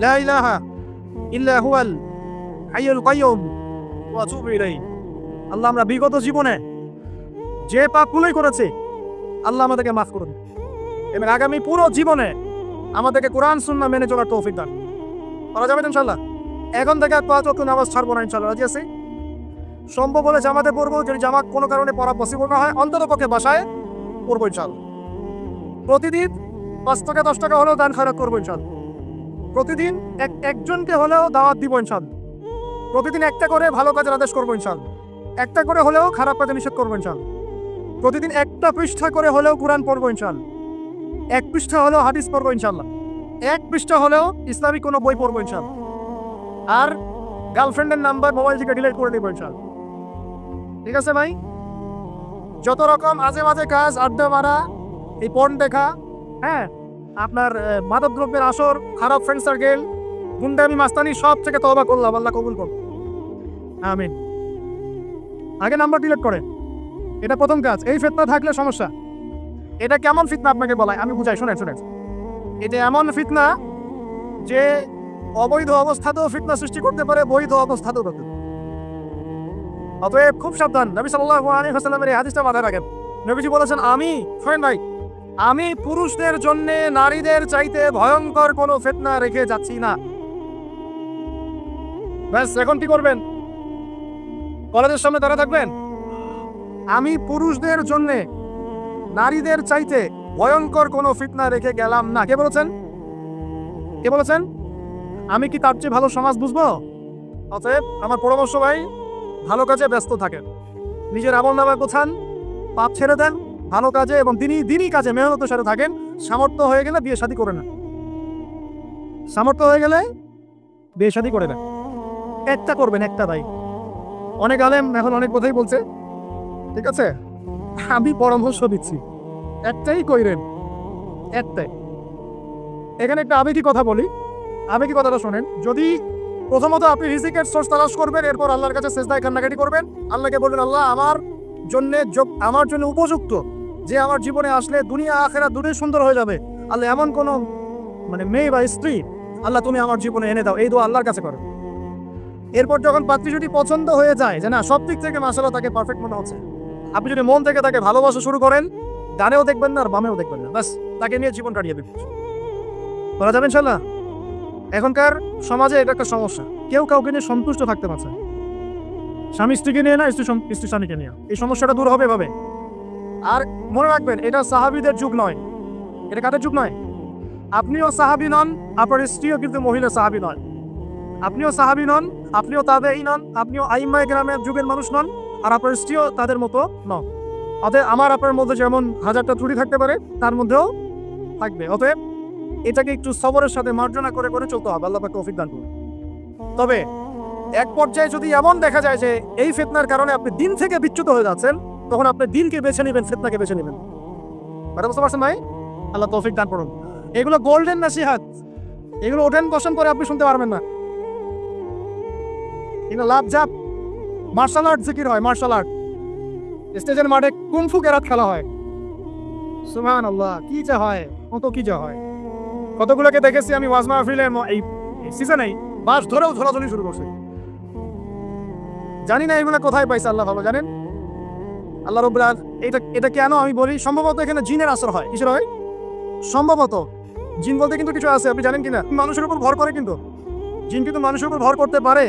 লা ইলাহা ইল্লা হুয়াল হাইয়ুল কাইয়্যুম ওয়া আতুবু ইলাইহি। আল্লাহ, আমরা বিগত জীবনে যে পাপগুলোই করেছি আল্লাহ আমাদেরকে মাফ করুন, এবং আগামী পুরো জীবনে আমাদেরকে কোরআন সুন্নাহ মেনে চলার তৌফিক দান করা যাবে ইনশাআল্লাহ। এখন থেকে 5 ওয়াক্ত নামাজ ছাড়বো না ইনশাআল্লাহ, রাজি আছি? সম্ভব হলে জামাতে পড়বো, যদি জামাত কোনো কারণে পড়া পসিবল না হয় অন্তত পক্ষে বাসায় পড়বো ইনশাআল্লাহ। প্রতিদিন 5 টাকা 10 টাকা হলেও দান খয়রাত করবো ইনশাআল্লাহ। প্রতিদিন একজনকে হলেও দাওয়াত দিব ইনশাআল্লাহ। প্রতিদিন একটা করে ভালো কাজের আদেশ করবো ইনশাআল্লাহ। একটা করে হলেও খারাপ কাজে নিষেধ করবো ইনশাআল্লাহ। প্রতিদিন একটা পৃষ্ঠা করে হলেও কোরআন পড়বো ইনশাআল্লাহ। 1 পৃষ্ঠা হলেও হাদিস পড়বো ইনশাআল্লাহ। 1 পৃষ্ঠা হলেও ইসলামিক কোনো বই পড়বো ইনশাআল্লাহ। আর গার্লফ্রেন্ডের নাম্বার মোবাইল থেকে ডিলিট করে দেবো ইনশাআল্লাহ। ঠিক আছে ভাই? যত রকম আজে বাজে কাজ, আড্ডা মারা, এই পর্ন দেখা, হ্যাঁ, আপনার মাদকদ্রব্যের আসর, খারাপ ফ্রেন্ড সার্কেল, গুন্ডামি মাস্তানি, সব থেকে তওবা করলাম, আল্লাহ কবুল করুন, আমিন। আগে নাম্বার ডিলিট করে, এটা প্রথম কাজ। এই ফিতনা থাকলে সমস্যা। এটা কেমন ফিতনা আপনাকে বলায় আমি বুঝাই, শুনেন শুনেন। এটা এমন ফিতনা যে অবৈধ অবস্থাতেও ফিতনা সৃষ্টি করতে পারে, বৈধ অবস্থাতেও করতে পারে। অতএব খুব সাবধান। নবী সাল্লাল্লাহু আলাইহি ওয়াসাল্লামের এই হাদিসটা মাথায় রাখেন। নবীজি বলেছেন, আমি পুরুষদের জন্য নারীদের চাইতে ভয়ঙ্কর কোনো ফিতনা রেখে যাচ্ছি না। ব্যাস, এখন কি করবেন? কলেজের সামনে দাঁড়া থাকবেন। আমি পুরুষদের জন্য নারীদের চাইতে ভয়ঙ্কর কোনো ফিতনা রেখে গেলাম না। কে বলেছেন? কে বলেছেন? আমি কি তার চেয়ে ভালো সমাজ বুঝবো? অতএব আমার পরামর্শ ভাই, ভালো কাজে ব্যস্ত থাকেন, নিজের আমলনামা গোছান, পাপ ছেড়ে দেন, ভালো কাজে এবং দিনই কাজে মেহনতের সাথে থাকেন। সামর্থ্য হয়ে গেলে বিয়ে শাদী করে না, সামর্থ্য হয়ে গেলে বিয়ে শাদী করে না। একটা করবেন, একটা ভাই। অনেক আলেম এখন অনেক কথাই বলছে, ঠিক আছে, আমি পরামর্শ দিচ্ছি, একটাই কইরেন, একটাই। এখানে একটা আবেগী কথা বলি, আবেগী কথাটা শোনেন। যদি প্রথমত আপনি রিজিকের সোর্স তালাশ করবেন, এরপর আল্লাহর কাছে সেজদায় কান্নাকাটি করবেন, আল্লাহকে বলবেন, আল্লাহ আমার জন্য উপযুক্ত, যে আমার জীবনে আসলে দুনিয়া আখেরাত দুটোই সুন্দর হয়ে যাবে, আল্লাহ এমন কোন মেয়ে বা স্ত্রী আল্লাহ তুমি আমার জীবনে এনে দাও, এই দোয়া আল্লাহর কাছে করো। এরপর যখন পাত্রী যদি পছন্দ হয়ে যায়, যে না সব দিক থেকে মাশাআল্লাহ তাকে পারফেক্ট মনে হচ্ছে, আপনি যদি মন থেকে তাকে ভালোবাসা শুরু করেন, ডানেও দেখবেন না আর বামেও দেখবেন না, বাস তাকে নিয়ে জীবন কাটিয়ে দেবেন। করা যাবে ইনশাআল্লাহ? এখনকার সমাজে এটা একটা সমস্যা, কেউ কাউকে নিয়ে সন্তুষ্ট থাকতে পারছে না। স্বামী স্ত্রীকে নিয়ে না, স্ত্রী স্বামীকে নিয়ে। এই সমস্যাটা দূর হবে এভাবে। আর মনে রাখবেন, এটা সাহাবীদের যুগ নয়, এটা কাদের যুগ নয়। আপনিও সাহাবী নন, আপনার স্ত্রীও কিন্তু মহিলা সাহাবী নয়। আপনিও সাহাবী নন, আপনিও তাবেঈ নন, আপনিও আইম্মায়ে কেরামের যুগের মানুষ নন, আর আপনার স্ত্রীও তাদের মতো নন। অতএব আমার আপনার মধ্যে যেমন 1000টা ত্রুটি থাকতে পারে, তার মধ্যেও থাকবে। অতএব এটাকে একটু সবরের সাথে মার্জনা করে করে চলতে হবে। আল্লাহ পাক তৌফিক দান করুন। তবে এক পর্যায়ে যদি এমন দেখা যায় যে এই ফিতনার কারণে আপনি দিন থেকে বিচ্যুত হয়ে যাচ্ছেন, তখন আপনি দিনকে বেছে নেবেন, ফিতনাকে বেছে নেবেন। বুঝতে পারছেন ভাই? আল্লাহ তৌফিক দান করুন। এগুলো গোল্ডেন নসিহত, এগুলো ওঠেন বসেন করে আপনি শুনতে পারবেন না। এগুলো লাভ জাপ মার্শাল আর্ট জিকির হয়, মার্শাল আর্ট। স্টেজের মাঠে কুংফু কেরাত খেলা হয়, সুবহানাল্লাহ, কি যা হয়, কত কি যা হয়। কতগুলোকে দেখেছি আমি ওয়াজ মাহফিলে, এই সিজনেই বাস ধরেও ঝোলাঝুলি শুরু করছে। জানি না এগুলো কোথায় পাইছে, আল্লাহ ভালো জানেন। আল্লাহ রাব্বুল আলামিন এটা কেন আমি বলি, সম্ভবত এখানে জিনের আসর হয়। কিসের হয়? সম্ভবত জিন বলতে কিন্তু কিছু আছে, আপনি জানেন কিনা? মানুষের উপর ভর করে, কিন্তু জিন কিন্তু মানুষের উপর ভর করতে পারে,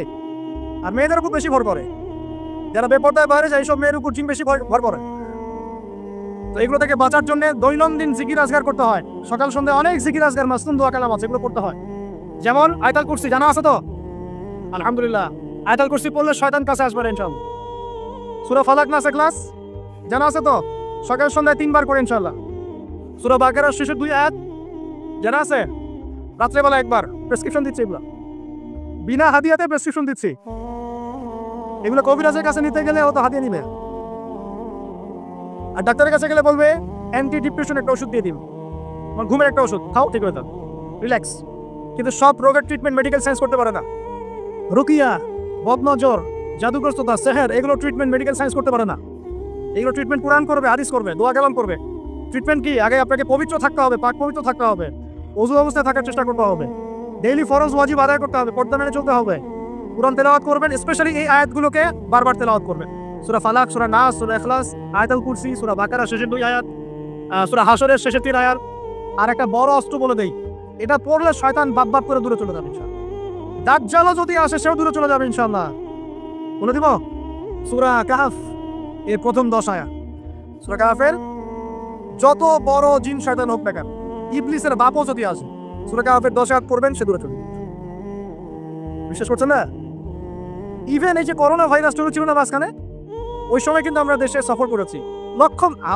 আর মেয়েদের উপর বেশি ভর করে। যারা বেপরদায় বাইরে যায়, এইসব মেয়ের উপর জিন বেশি ভর করে। তো এগুলো থেকে বাঁচার জন্য দৈনন্দিন জিকির আজগার করতে হয়। সকাল সন্ধ্যা অনেক জিকির আজগার, মাসনুন দোয়া কালাম আছে, এগুলো করতে হয়। যেমন আয়াতুল কুরসি জানা আছে তো? আলহামদুলিল্লাহ, আয়াতুল কুরসি পড়লে শয়তান কাছে আসবে না ইনশাআল্লাহ। সূরা ফালাক নাস ক্লাস জানা আছে তো? সকাল সন্ধ্যায় 3 বার করে ইনশাআল্লাহ। সূরা বাকারার শেষের 2 আয়াত জানা আছে? রাত্রেবেলা একবার। প্রেসক্রিপশন দিচ্ছি এগুলো, বিনা হাদিয়াতে প্রেসক্রিপশন দিচ্ছি। এগুলো কবিরাজের কাছে নিতে গেলে ও তো হাদিয়া নিবে, আর ডাক্তারের কাছে গেলে বলবে অ্যান্টি ডিপ্রেশন একটা ওষুধ দিয়ে দিন, আমার ঘুমের একটা ওষুধ খাও, ঠিক হয়ে যাবে, রিল্যাক্স। কিন্তু সব রোগের ট্রিটমেন্ট মেডিকেল সায়েন্স করতে পারে না। রুকিয়া, বদনজর, জাদুগ্রস্ততা, সেহের, এগুলো ট্রিটমেন্ট মেডিকেল সায়েন্স করতে পারে না। এগুলো ট্রিটমেন্ট কোরআন করবে, হাদিস করবে, দোয়া কালাম করবে। ট্রিটমেন্ট কি? আগে আপনাকে পবিত্র থাকতে হবে, পাক পবিত্র থাকতে হবে, ওযু অবস্থায় থাকার চেষ্টা করতে হবে, ডেইলি ফরজ ওয়াজিব আদায় করতে হবে, পর্দা মেনে চলতে হবে, কোরআন তেলাওয়াত করবেন, স্পেশালি এই আয়াতগুলোকে বারবার তেলাওয়াত করবেন। সূরা ফালাক, সূরা নাস, সূরা ইখলাস, আয়াতুল কুরসি, সূরা বাকারা শেষের 2 আয়াত, সূরা হাশরের শেষের 3 আয়াত। আর একটা বড় অস্ত্র বলে দেই, এটা পড়লে শয়তান বাপ বাপ করে দূরে চলে যাবে ইনশাআল্লাহ। দাজ্জালও যদি আসে সেও দূরে চলে যাবে ইনশাআল্লাহ। বলে দিব সূরা কাহফ এর প্রথম 10 আয়াত। সূরা কাহফের যত বড় জিন শয়তান হোক না কেন, ইবলিসের বাপও যদি আসে, সূরা কাহফের 10 আয়াত পড়বেন, সে দূরে চলে যাবে। বিশ্বাস করছেন না? ইভেন এই যে করোনা ভাইরাস ছিল না মাঝখানে, ওই সময় কিন্তু আমরা দেশে সফর করেছি,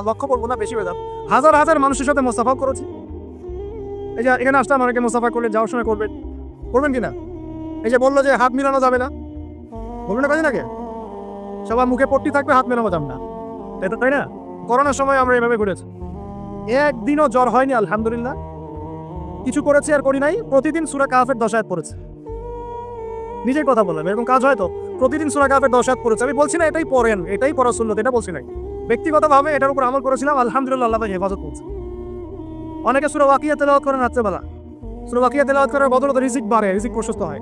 লক্ষ বলবো না, বেশি হয়ে যাবে, হাজার হাজার মানুষের সাথে মোসাফা করেছি। এই যে এখানে আসলাম, অনেকে মোসাফা করলে যাওয়ার সময় করবেন কিনা? এই যে বললো যে হাত মিলানো যাবে না, বলবেন না কাজে নাকি? সবার মুখে পট্টি থাকবে, হাত মেলানো যাবে না, তাই না? করোনার সময় আমরা এভাবে ঘুরেছি, একদিনও জ্বর হয়নি আলহামদুলিল্লাহ। কিছু করেছি আর করি নাই, প্রতিদিন সূরা কাহফের 10 আয়াত পড়েছে। নিজের কথা বললাম, এরকম কাজ হয় তো? প্রতিদিন সূরা কাহফের 10 আয়াত পড়েছে। আমি বলছি না এটাই পড়েন, এটাই পড়া সুন্নাত, এটা বলছি না। ব্যক্তিগতভাবে এটার উপর আমল করেছিলাম, আলহামদুলিল্লাহ, আল্লাহ পাক হেফাজত করছে। অনেকে সূরা ওয়াকিয়া তেলাওয়াত করেন রাত্রেবেলা, সূরা ওয়াকিয়া তেলাওয়াত করার বদৌলতে রিজিক বাড়ে, রিজিক প্রশস্ত হয়।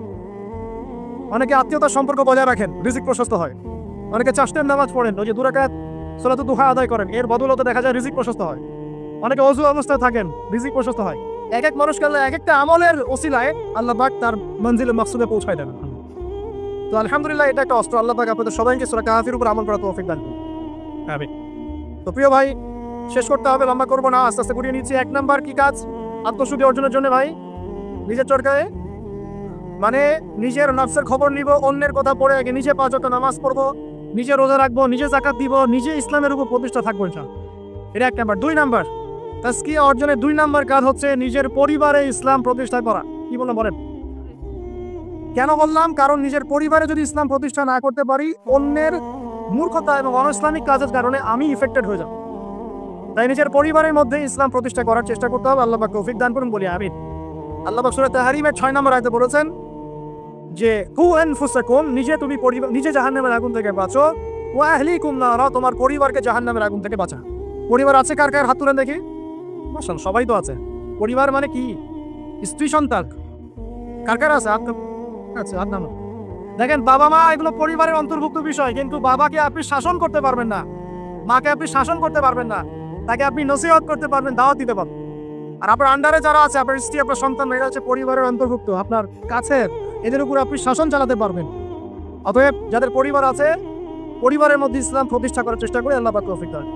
অনেকে আত্মীয়তার সম্পর্ক বজায় রাখেন, রিজিক প্রশস্ত হয়। অনেকে চাষতের নামাজ পড়েন, ওই যে 2 রাকাত সালাতুদ দুহা আদায় করেন, এর বদৌলতে দেখা যায় রিজিক প্রশস্ত হয়। অনেকে ওযু অবস্থায় থাকেন, রিজিক প্রশস্ত হয়। এক এক মানুষকে আল্লাহ এক একটা আমলের ওসিলায় আল্লাহ পাক তার মঞ্জিলে মাকসুদে পৌঁছায় দেন। তো আলহামদুলিল্লাহ, এটা একটা অস্ত্র। আল্লাহ পাক আপনাদের সবাইকে সূরা কাহফের উপর আমল করার তৌফিক দান করুন। আমিন। তো প্রিয় ভাই, শেষ করতে হবে, লম্বা করবো না, আস্তে আস্তে গুটিয়ে নিচ্ছি। 1 নাম্বার কি কাজ? আত্মশুদ্ধি অর্জনের জন্য ভাই, নিজের চরকায় মানে নিজের নফসের খবর নিব, অন্যের কথা পড়ে আগে নিজে 5 ওয়াক্ত নামাজ পড়বো, নিজে রোজা রাখবো, নিজে যাকাত দিব, নিজে ইসলামের উপর প্রতিষ্ঠা থাকবো ইনশাআল্লাহ। এটা 1 নাম্বার। 2 নাম্বার তাজকিয়া অর্জনের 2 নাম্বার কাজ হচ্ছে নিজের পরিবারে ইসলাম প্রতিষ্ঠা করা। কি বললাম বলেন? কেন বললাম? কারণ নিজের পরিবারে যদি ইসলাম প্রতিষ্ঠা না করতে পারি, অন্যের মূর্খতা এবং অনইসলামিক কাজের কারণে আমি ইফেক্টেড হয়ে যাব। তাই নিজের পরিবারের মধ্যে ইসলাম প্রতিষ্ঠা করার চেষ্টা করতে হবে। আল্লাহ পাক তৌফিক দান করুন, বলি আমিন। আল্লাহ পাক সূরা তাহরিমের 6 নম্বর আয়াতে বলেছেন যে কু আনফুসাকুম, নিজে জাহান্নামের আগুন থেকে বাঁচো, ওয়া আহলিকুম নারা, তোমার পরিবারকে জাহান্নামের আগুন থেকে বাঁচা। পরিবার আছে কার কার? হাত তুলেন দেখি। মাশাআল্লাহ, সবাই তো আছে। পরিবার মানে কি? স্ত্রী সন্তান কার কার আছে? হাত নামান। দেখেন, বাবা মা এগুলো পরিবারের অন্তর্ভুক্ত বিষয়, কিন্তু বাবাকে আপনি শাসন করতে পারবেন না, মাকে আপনি শাসন করতে পারবেন না, তাকে আপনি নসিহত করতে পারবেন, দাওয়াত দিতে পারবেন। আর আপনার আন্ডারে যারা আছে, আপনার স্ত্রী, আপনার সন্তান, এরা হচ্ছে পরিবারের অন্তর্ভুক্ত, আপনার কাছের, এদের উপর আপনি শাসন চালাতে পারবেন। অতএব যাদের পরিবার আছে, পরিবারের মধ্যে ইসলাম প্রতিষ্ঠা করার চেষ্টা করে আল্লাহ পাক তৌফিক দান।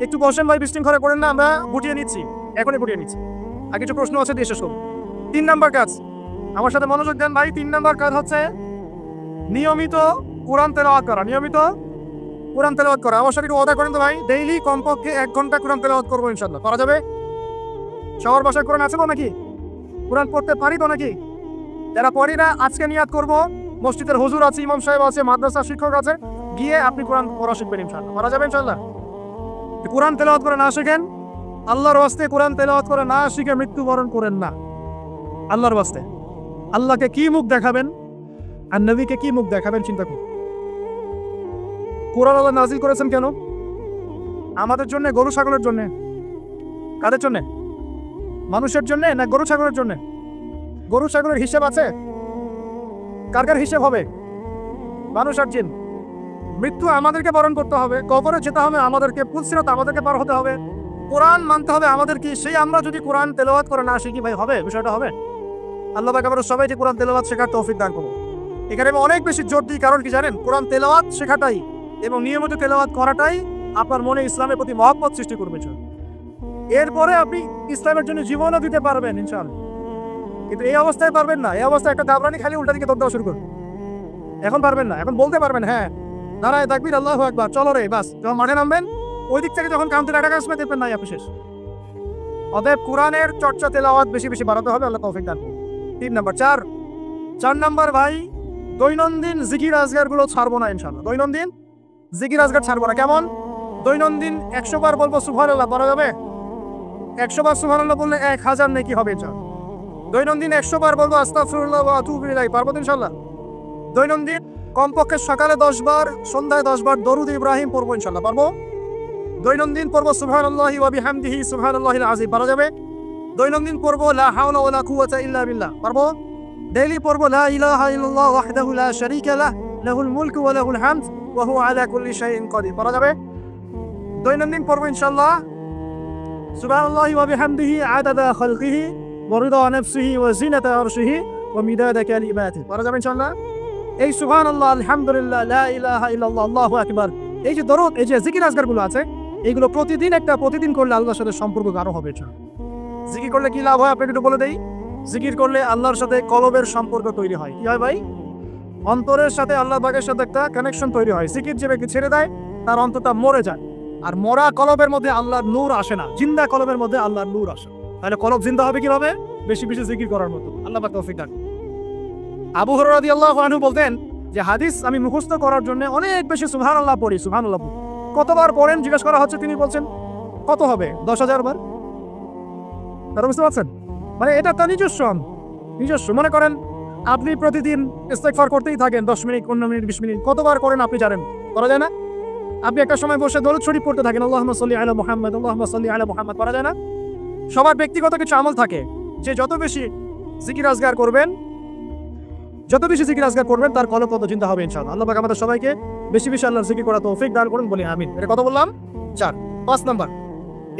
একটু বসেন ভাই, বিশৃঙ্খলা করেন না, আমরা গুটিয়ে নিচ্ছি, এখনই গুটিয়ে নিচ্ছি। আর কিছু প্রশ্ন আছে দিয়ে শেষ করব। 3 নাম্বার কাজ, আমার সাথে মনোযোগ দেন ভাই। 3 নাম্বার কাজ হচ্ছে নিয়মিত কোরআন তেলাওয়াত করা। নিয়মিত কোরআন তেলাওয়াত করা। আমার সাথে একটু ওয়াদা করেন তো ভাই, ডেইলি কমপক্ষে 1 ঘন্টা কোরআন তেলাওয়াত করবো ইনশাআল্লাহ। করা যাবে? সবার বাসায় কোরআন আছে তো নাকি? কোরআন পড়তে পারি তো নাকি? যারা পড়ি না, আজকে নিয়াত করব, মসজিদের হুজুর আছে, ইমাম সাহেব আছে, মাদ্রাসা শিক্ষক আছে, গিয়ে আপনি কোরআন পড়া শিখবেন ইনশাআল্লাহ। করা যাবে ইনশাআল্লাহ? কোরআন তেলাওয়াত করে না শিখেন, আল্লাহর ওয়াস্তে কোরআন তেলাওয়াত করে না শিখে মৃত্যুবরণ করেন না। আল্লাহর ওয়াস্তে আল্লাহকে কি মুখ দেখাবেন আর নবীকে কি মুখ দেখাবেন চিন্তা করুন। কোরআন আল্লাহ নাজিল করেছেন কেন? আমাদের জন্য, গরু ছাগলের জন্য? কাদের জন্য? মানুষের জন্য না গরু ছাগলের জন্য? গরু ছাগলের হিসাব আছে? কার কার হিসাব হবে? মানুষ আর জিন। মৃত্যু আমাদেরকে বরণ করতে হবে, কবরে যেতে হবে আমাদেরকে, পুলসিরাত আমাদেরকে পার হতে হবে, কোরআন মানতে হবে আমাদেরকে। সেই আমরা যদি কোরআন তেলাওয়াত করে না শিখি ভাই, হবে? বিষয়টা হবে? আল্লাহ পাক আমরা সবাইকে কোরআন তেলাওয়াত শেখার তৌফিক দান করুন। এখানে আমি অনেক বেশি জোর দিই, কারণ কি জানেন? কোরআন তেলাওয়াত শেখাটাই এবং নিয়মিত তেলাওয়াত করাটাই আপনার মনে ইসলামের প্রতি মহব্বত সৃষ্টি করবে। এরপরে আপনি ইসলামের জন্য জীবনও দিতে পারবেন ইনশাআল্লাহ। কিন্তু এই অবস্থায় পারবেন না। এই অবস্থায় একটা দাবরানি খালি উল্টা দিকে দৌড় দেওয়া শুরু করুন। এখন পারবেন না। এখন বলতে পারবেন হ্যাঁ নারায়ে তাকবীর, আল্লাহু আকবার, চলো রে, বাস। যখন মাঠে নামবেন ওই দিক থেকে যখন কাউন্টার অ্যাটাক আসবে দেখবেন নাই আপনি শেষ। অতএব কোরআনের চর্চা তেলাওয়াত বেশি বেশি বাড়াতে হবে, আল্লাহ তৌফিক দান করুন। 3 নাম্বার। 4 নাম্বার ভাই, দৈনন্দিন জিকির আজগারগুলো ছাড়বো না ইনশাআল্লাহ। দৈনন্দিন জিকির আজগার ছাড়বো না। কেমন? দৈনন্দিন 100 বার বলবো সুবহানাল্লাহ, পারা যাবে? 100 বার সুবহানাল্লাহ বললে 1000 নেকি হবে ইনশাআল্লাহ। দৈনন্দিন 100 বার বলবো আস্তাগফিরুল্লাহ ওয়া আতুবু ইলাইহি, পারবো ইনশাআল্লাহ। দৈনন্দিন কমপক্ষে সকালে 10 বার, সন্ধ্যায় 10 বার দরুদ ইব্রাহিম পড়বো ইনশাআল্লাহ, পারবো? দৈনন্দিন পড়বো সুবহানাল্লাহি ওয়া বিহামদিহি সুবহানাল্লাহিল আযীম, পারা যাবে? দৈনন্দিন পড়বো লা হাওলা ওয়ালা কুওয়াতা ইল্লা বিল্লাহ, পারবো? ডেইলি পড়বো লা ইলাহা ইল্লাল্লাহ ওয়াহদাহু লা শারীকা লাহ লাহুল মুলকু ওয়া লাহুল হামদ ওয়া হুয়া আলা কুল্লি শাইইন কাদির, পারা যাবে? দৈনন্দিন পড়বো ইনশাআল্লাহ সুবহানাল্লাহি ওয়া বিহামদিহি আদাদা খালকিহি ওয়া রিদা নাফসিহি ওয়া জিনাতা আরশিহি ওয়া মিদাদা কালিমাতিহি, পারা যাবে ইনশাআল্লাহ? এই সুবহানাল্লাহ, আলহামদুলিল্লাহ, লা ইলাহা ইল্লাল্লাহ, আল্লাহু আকবার, এই যে দরুদ, এই যে জিকির আজগারগুলো আছে, এইগুলো প্রতিদিন করলে আল্লাহর সাথে সম্পর্ক গাঢ় হবে। জিকির করলে কি লাভ হয় আপনাকে একটু বলে দেই। জিকির করলে আল্লাহর সাথে কলবের সম্পর্ক তৈরি হয়। কি হয় ভাই? অন্তরের সাথে আল্লাহ পাকের সাথে একটা কানেকশন তৈরি হয়। জিকির যে ব্যক্তি ছেড়ে দেয় তার অন্তরটা মরে যায়, আর মরা কলবের মধ্যে আল্লাহর নূর আসে না, জিন্দা কলবের মধ্যে আল্লাহর নূর আসে। তাহলে কলব জিন্দা হবে কিভাবে? বেশি বেশি জিকির করার মতো। আল্লাহ পাক তৌফিক দান। আবু হুরায়রা রাদিয়াল্লাহু আনহু বলতেন যে হাদিস আমি মুখস্থ করার জন্য অনেক বেশি সুবহানাল্লাহ পড়ি। সুবহানাল্লাহ কতবার পড়েন জিজ্ঞেস করা হচ্ছে, তিনি বলছেন কত হবে? 10,000 বার। তারা বুঝতে পারছেন? মানে এটা তার নিজস্ব। মনে করেন আপনি প্রতিদিন ইস্তেগফার করতেই থাকেন 10 মিনিট, 15 মিনিট, 20 মিনিট, কতবার করেন আপনি জানেন? করা যায় না? আপনি একটা সময় বসে দরুদ শরীফ পড়তে থাকেন, আল্লাহুম্মা সাল্লি আলা মুহাম্মাদ, আল্লাহুম্মা সাল্লি আলা মুহাম্মাদ, করা যায় না? সবার ব্যক্তিগত কিছু আমল থাকে, যে যত বেশি জিকির আজগার করবেন তার কলব তত চিন্তা হবে ইনশাআল্লাহ। আল্লাহ পাক আমাদের সবাইকে বেশি বেশি আল্লাহর জিকির করা তৌফিক দান করুন, বলি আমিন। এটা কত বললাম? 4। 5 নাম্বার,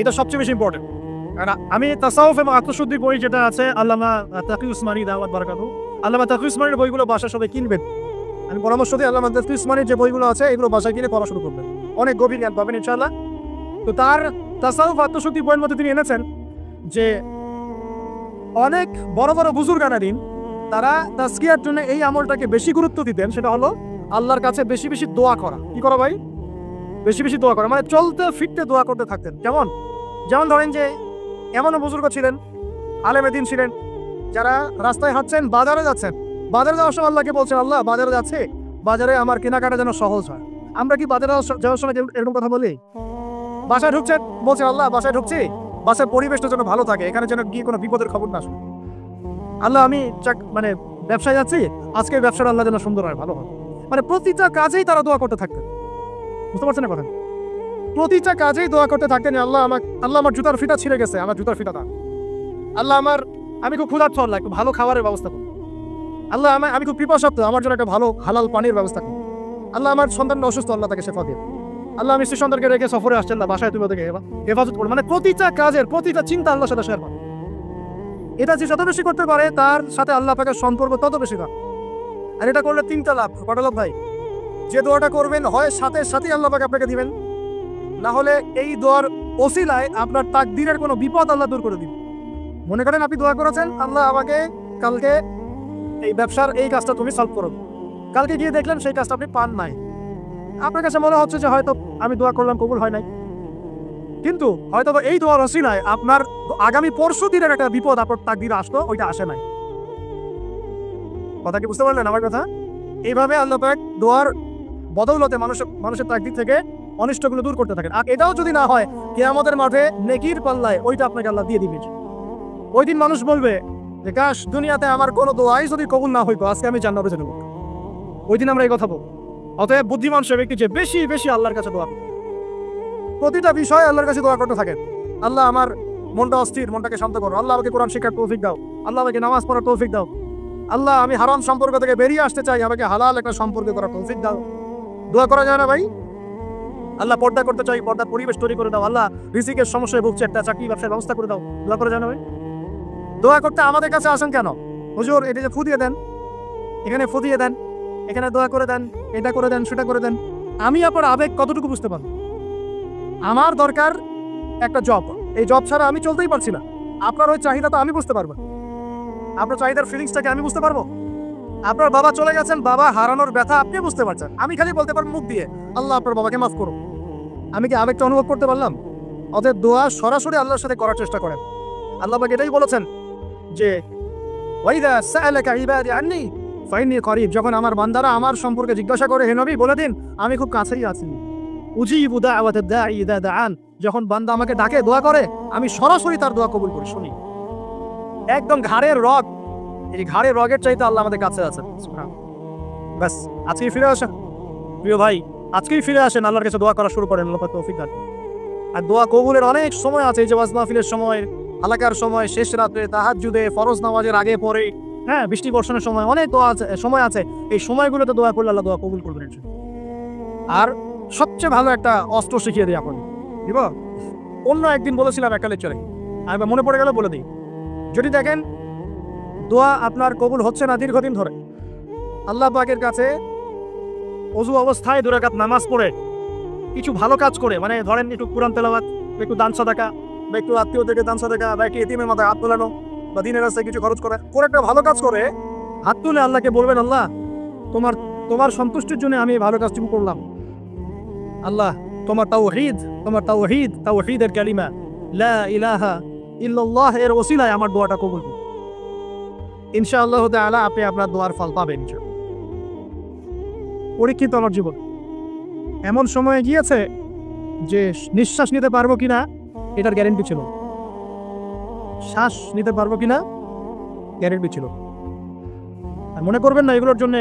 এটা সবচেয়ে বেশি ইম্পর্টেন্ট। আমি তাসাউফ এবং আত্মশুদ্ধি বই যেটা আছে আল্লামা তাকি উসমানী দাওয়াত বারাকাতু, আল্লামা তাকি উসমানীর বইগুলো বাসায় সবাই কিনবেন। আমি পরামর্শ দিই আল্লামা তাকি উসমানীর যে বইগুলো আছে এগুলো বাসায় কিনে পড়া শুরু করবেন, অনেক গভীর জ্ঞান পাবেন ইনশাআল্লাহ। তো তার তাসাউফ আত্মশুদ্ধি বইয়ের মধ্যে তিনি এনেছেন যে অনেক বড় বড় বুজুর্গানা দিন তারা তাজকিয়ার জন্য এই আমলটাকে বেশি গুরুত্ব দিতেন, সেটা হলো আল্লাহর কাছে বেশি বেশি দোয়া করা। কি করা ভাই? বেশি বেশি দোয়া করা, মানে চলতে ফিরতে দোয়া করতে থাকতেন। যেমন ধরেন যে এমনও বুজুর্গ ছিলেন, আলেমে দিন ছিলেন, যারা রাস্তায় হাঁটছেন, বাজারে যাচ্ছেন, বাজারে যাওয়ার সময় আল্লাহকে বলছেন আল্লাহ বাজারে যাচ্ছে, বাজারে আমার কেনাকাটা যেন সহজ হয়। আমরা কি বাজারে যাওয়ার সময় এরকম কথা বলি? বাসায় ঢুকছেন, বলছেন আল্লাহ বাসায় ঢুকছি, বাসার পরিবেশটা যেন ভালো থাকে, এখানে যেন গিয়ে কোনো বিপদের খবর না আসে। আল্লাহ আমি মানে ব্যবসায় যাচ্ছি, আজকে ব্যবসাটা আল্লাহ যেন সুন্দর হয়, ভালো হয়। মানে প্রতিটা কাজেই তারা দোয়া করতে থাকতেন। বুঝতে পারছেন না কথা? প্রতিটা কাজেই দোয়া করতে থাকতেন, আল্লাহ আমার জুতার ফিতা ছিঁড়ে গেছে, আমার জুতার ফিতা দাও। আল্লাহ আমি খুব ক্ষুধার্ত, আল্লাহ একটু ভালো খাবারের ব্যবস্থা করুন। আল্লাহ আমি খুব পিপাসার্ত, আমার জন্য একটা ভালো হালাল পানির ব্যবস্থা করুন। আল্লাহ আমার সন্তানটা অসুস্থ, আল্লাহ তাকে শেফা দিন। আল্লাহ আমি স্ত্রী সন্তানকে রেখে সফরে আসছেন না, বাসায় তুমি ওদেরকে হেফাজত করো। মানে প্রতিটা কাজের প্রতিটা চিন্তা আল্লাহর সাথে শেয়ার করো। এটা যে যত বেশি করতে পারে তার সাথে আল্লাহ পাকের সম্পর্ক তত বেশি লাভ। আর এটা করলে 3টা লাভ। কটা লাভ ভাই? যে দোয়াটা করবেন হয় সাথে সাথেই আল্লাহ পাক আপনাকে দিবেন, না হলে এই দোয়ার ওসিলায় আপনার তাকদীরের কোনো বিপদ আল্লাহ দূর করে দিবেন। মনে করেন আপনি দোয়া করেছেন আল্লাহ আমাকে কালকে এই ব্যবসার এই কাজটা তুমি সলভ করো, কালকে গিয়ে দেখলেন সেই কাজটা আপনি পান নাই। আপনার কাছে মনে হচ্ছে যে হয়তো আমি দোয়া করলাম কবুল হয় নাই, কিন্তু হয়তো এই দোয়ার ওসিলায় আপনার আগামী পরশু দিনের একটা বিপদ আপনার তাকদীরে আসতো, ওইটা আসে নাই। কথা কি বুঝতে পারলেন আমার কথা? এইভাবে আল্লাহ পাক দোয়ার বদৌলতে মানুষের তাকদীর থেকে অনিষ্টগুলো দূর করতে থাকেন। আর এটাও যদি না হয়, কিয়ামতের মাঠে নেকির পাল্লায় ওইটা আপনাকে আল্লাহ দিয়ে দিবেন। ওই দিন মানুষ বলবে যে কাশ দুনিয়াতে আমার কোনো দোয়াই যদি কবুল না হইতো, আজকে আমি জান্নাতে যেতে পারতাম। ওই দিন আমরা এই কথা বলবো। অতএব বুদ্ধিমান সে ব্যক্তি যে বেশি বেশি আল্লাহর কাছে দোয়া করবে, প্রতিটা বিষয়ে আল্লাহর কাছে দোয়া করতে থাকেন। আল্লাহ আমার মনটা অস্থির, মনটাকে শান্ত করো। আল্লাহ আমাকে কোরআন শিক্ষার তৌফিক দাও। আল্লাহ আমাকে নামাজ পড়ার তৌফিক দাও। আল্লাহ আমি হারাম সম্পর্ক থেকে বেরিয়ে আসতে চাই, আমাকে হালাল একটা সম্পর্ক করার তৌফিক দাও। দোয়া করা যায় না ভাই? আল্লাহ পর্দা করতে চাই, পর্দার পরিবেশ তৈরি করে দাও। আল্লাহ রিজিকের সমস্যায় ভুগছে, একটা চাকরি ব্যবসার ব্যবস্থা করে দাও। দোয়া করা যায় না ভাই? দোয়া করতে আমাদের কাছে আসেন কেন? হুজুর এটা যে ফু দিয়ে দেন, এখানে ফু দিয়ে দেন, এখানে দোয়া করে দেন, এটা করে দেন, সেটা করে দেন। আমি আপনার আবেগ কতটুকু বুঝতে পারবো? আমার দরকার একটা জব, এই জব ছাড়া আমি চলতেই পারছি না। আপনার ওই চাহিদা তো আমি বুঝতে পারবো, আপনার চাহিদার ফিলিংসটাকে আমি বুঝতে পারবো। আপনার বাবা চলে গেছেন, বাবা হারানোর ব্যথা আপনি বুঝতে পারছেন, আমি খালি বলতে পারবো মুখ দিয়ে আল্লাহ আপনার বাবাকে মাফ করুন। আমি কি আবেগটা অনুভব করতে পারলাম? অতএব দোয়া সরাসরি আল্লাহর সাথে করার চেষ্টা করেন। আল্লাহ পাক এটাই বলেছেন যে ওয়াইদা সাআলাকা ইবাদি আন্নী ফাইন্নী করিব, যখন আমার বান্দারা আমার সম্পর্কে জিজ্ঞাসা করে হে নবী বলে দিন আমি খুব কাছেই আছি। উজিবু দাওয়াতাদ দাঈ ইযা দাআন, যখন বান্দা আমাকে ডাকে দোয়া করে আমি সরাসরি তার দোয়া কবুল করি, শুনি। একদম ঘাড়ের রগ, এই ঘাড়ের রগের চাইতে আল্লাহ আমাদের কাছে আছেন। ব্যাস আজকেই ফিরে আসেন প্রিয় ভাই, আজকেই ফিরে আসেন, আল্লাহর কাছে দোয়া করা শুরু করেন, আল্লাহ পাক তৌফিক দান। আর দোয়া কবুলের অনেক সময় আছে, এই যে ওয়াজ মাহফিলের সময়, হালাকার সময়, শেষ রাতে, তাহাজ্জুদে, ফরজ নামাজের আগে পরে, হ্যাঁ বৃষ্টি বর্ষণের সময়, অনেক দোয়া আছে, সময় আছে। এই সময়গুলোতে দোয়া করলে আল্লাহ দোয়া কবুল করবেন। আর সবচেয়ে ভালো একটা অস্ত্র শিখিয়ে দিই আপনাকে, দিব। অন্য একদিন বলেছিলাম একটা লেকচারে, আর মনে পড়ে গেল বলে দিই। যদি দেখেন দোয়া আপনার কবুল হচ্ছে না দীর্ঘদিন ধরে, আল্লাহ পাকের কাছে ওযু অবস্থায় 2 রাকাত নামাজ পড়ে কিছু ভালো কাজ করে, মানে ধরেন একটু কুরআন তেলাওয়াত, একটু দান সাদাকা, বা একটু আত্মীয়দেরকে দান সাদাকা, বা একটু এতিমের মাথায় হাত তোলানো, বা দিনের রাস্তায় কিছু খরচ করে একটা ভালো কাজ করে হাত তুলে আল্লাহকে বলবেন আল্লাহ তোমার সন্তুষ্টির জন্য আমি এই ভালো কাজটুকু করলাম। আল্লাহ তোমার তাওহীদের কালিমা লা ইলাহা ইল্লাল্লাহ এর ওসিলায় আমার দোয়াটা কবুল করুন। ইনশাআল্লাহ তাআলা আপনি আপনার দোয়ার ফল পাবেন। পরীক্ষিত আমার জীবন, এমন সময়ে গিয়েছে যে নিঃশ্বাস নিতে পারবো কিনা এটার গ্যারেন্টি ছিল, শ্বাস নিতে পারবো কিনা গ্যারেন্টি ছিল। আর মনে করবেন না এগুলোর জন্য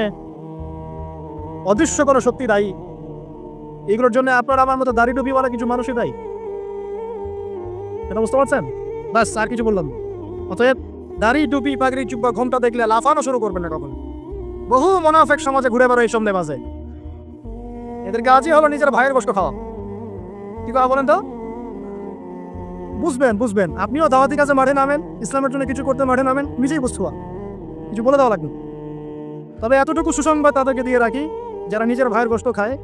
অদৃশ্য কোনো শক্তি দায়ী, এগুলোর জন্য আপনার আমার মতো দাড়ি টুপিওয়ালা কিছু মানুষই দায়ী। এটা বুঝতে পারছেন? বাস আর কিছু বললাম। অতএব দাড়ি টুপি পাগড়ি চুব্বা ঘোমটা দেখলে লাফানো শুরু করবেন না কখনো। বহু মুনাফিক সমাজে ঘুরে বেড়ায় এই সন্দেহ আছে, এদের কাজই হলো নিজের ভাইয়ের গোশত খাওয়া। কি কথা বলেন তো? বুঝবেন আপনিও দাওয়াতি কাজে মাঠে নামেন, ইসলামের জন্য কিছু করতে মাঠে নামেন, নিজেই বুঝতে কিছু বলে দেওয়া লাগবে। তবে এতটুকু সুসংবাদ তাদেরকে দিয়ে রাখি, যারা নিজের ভাইয়ের গোশত খায়,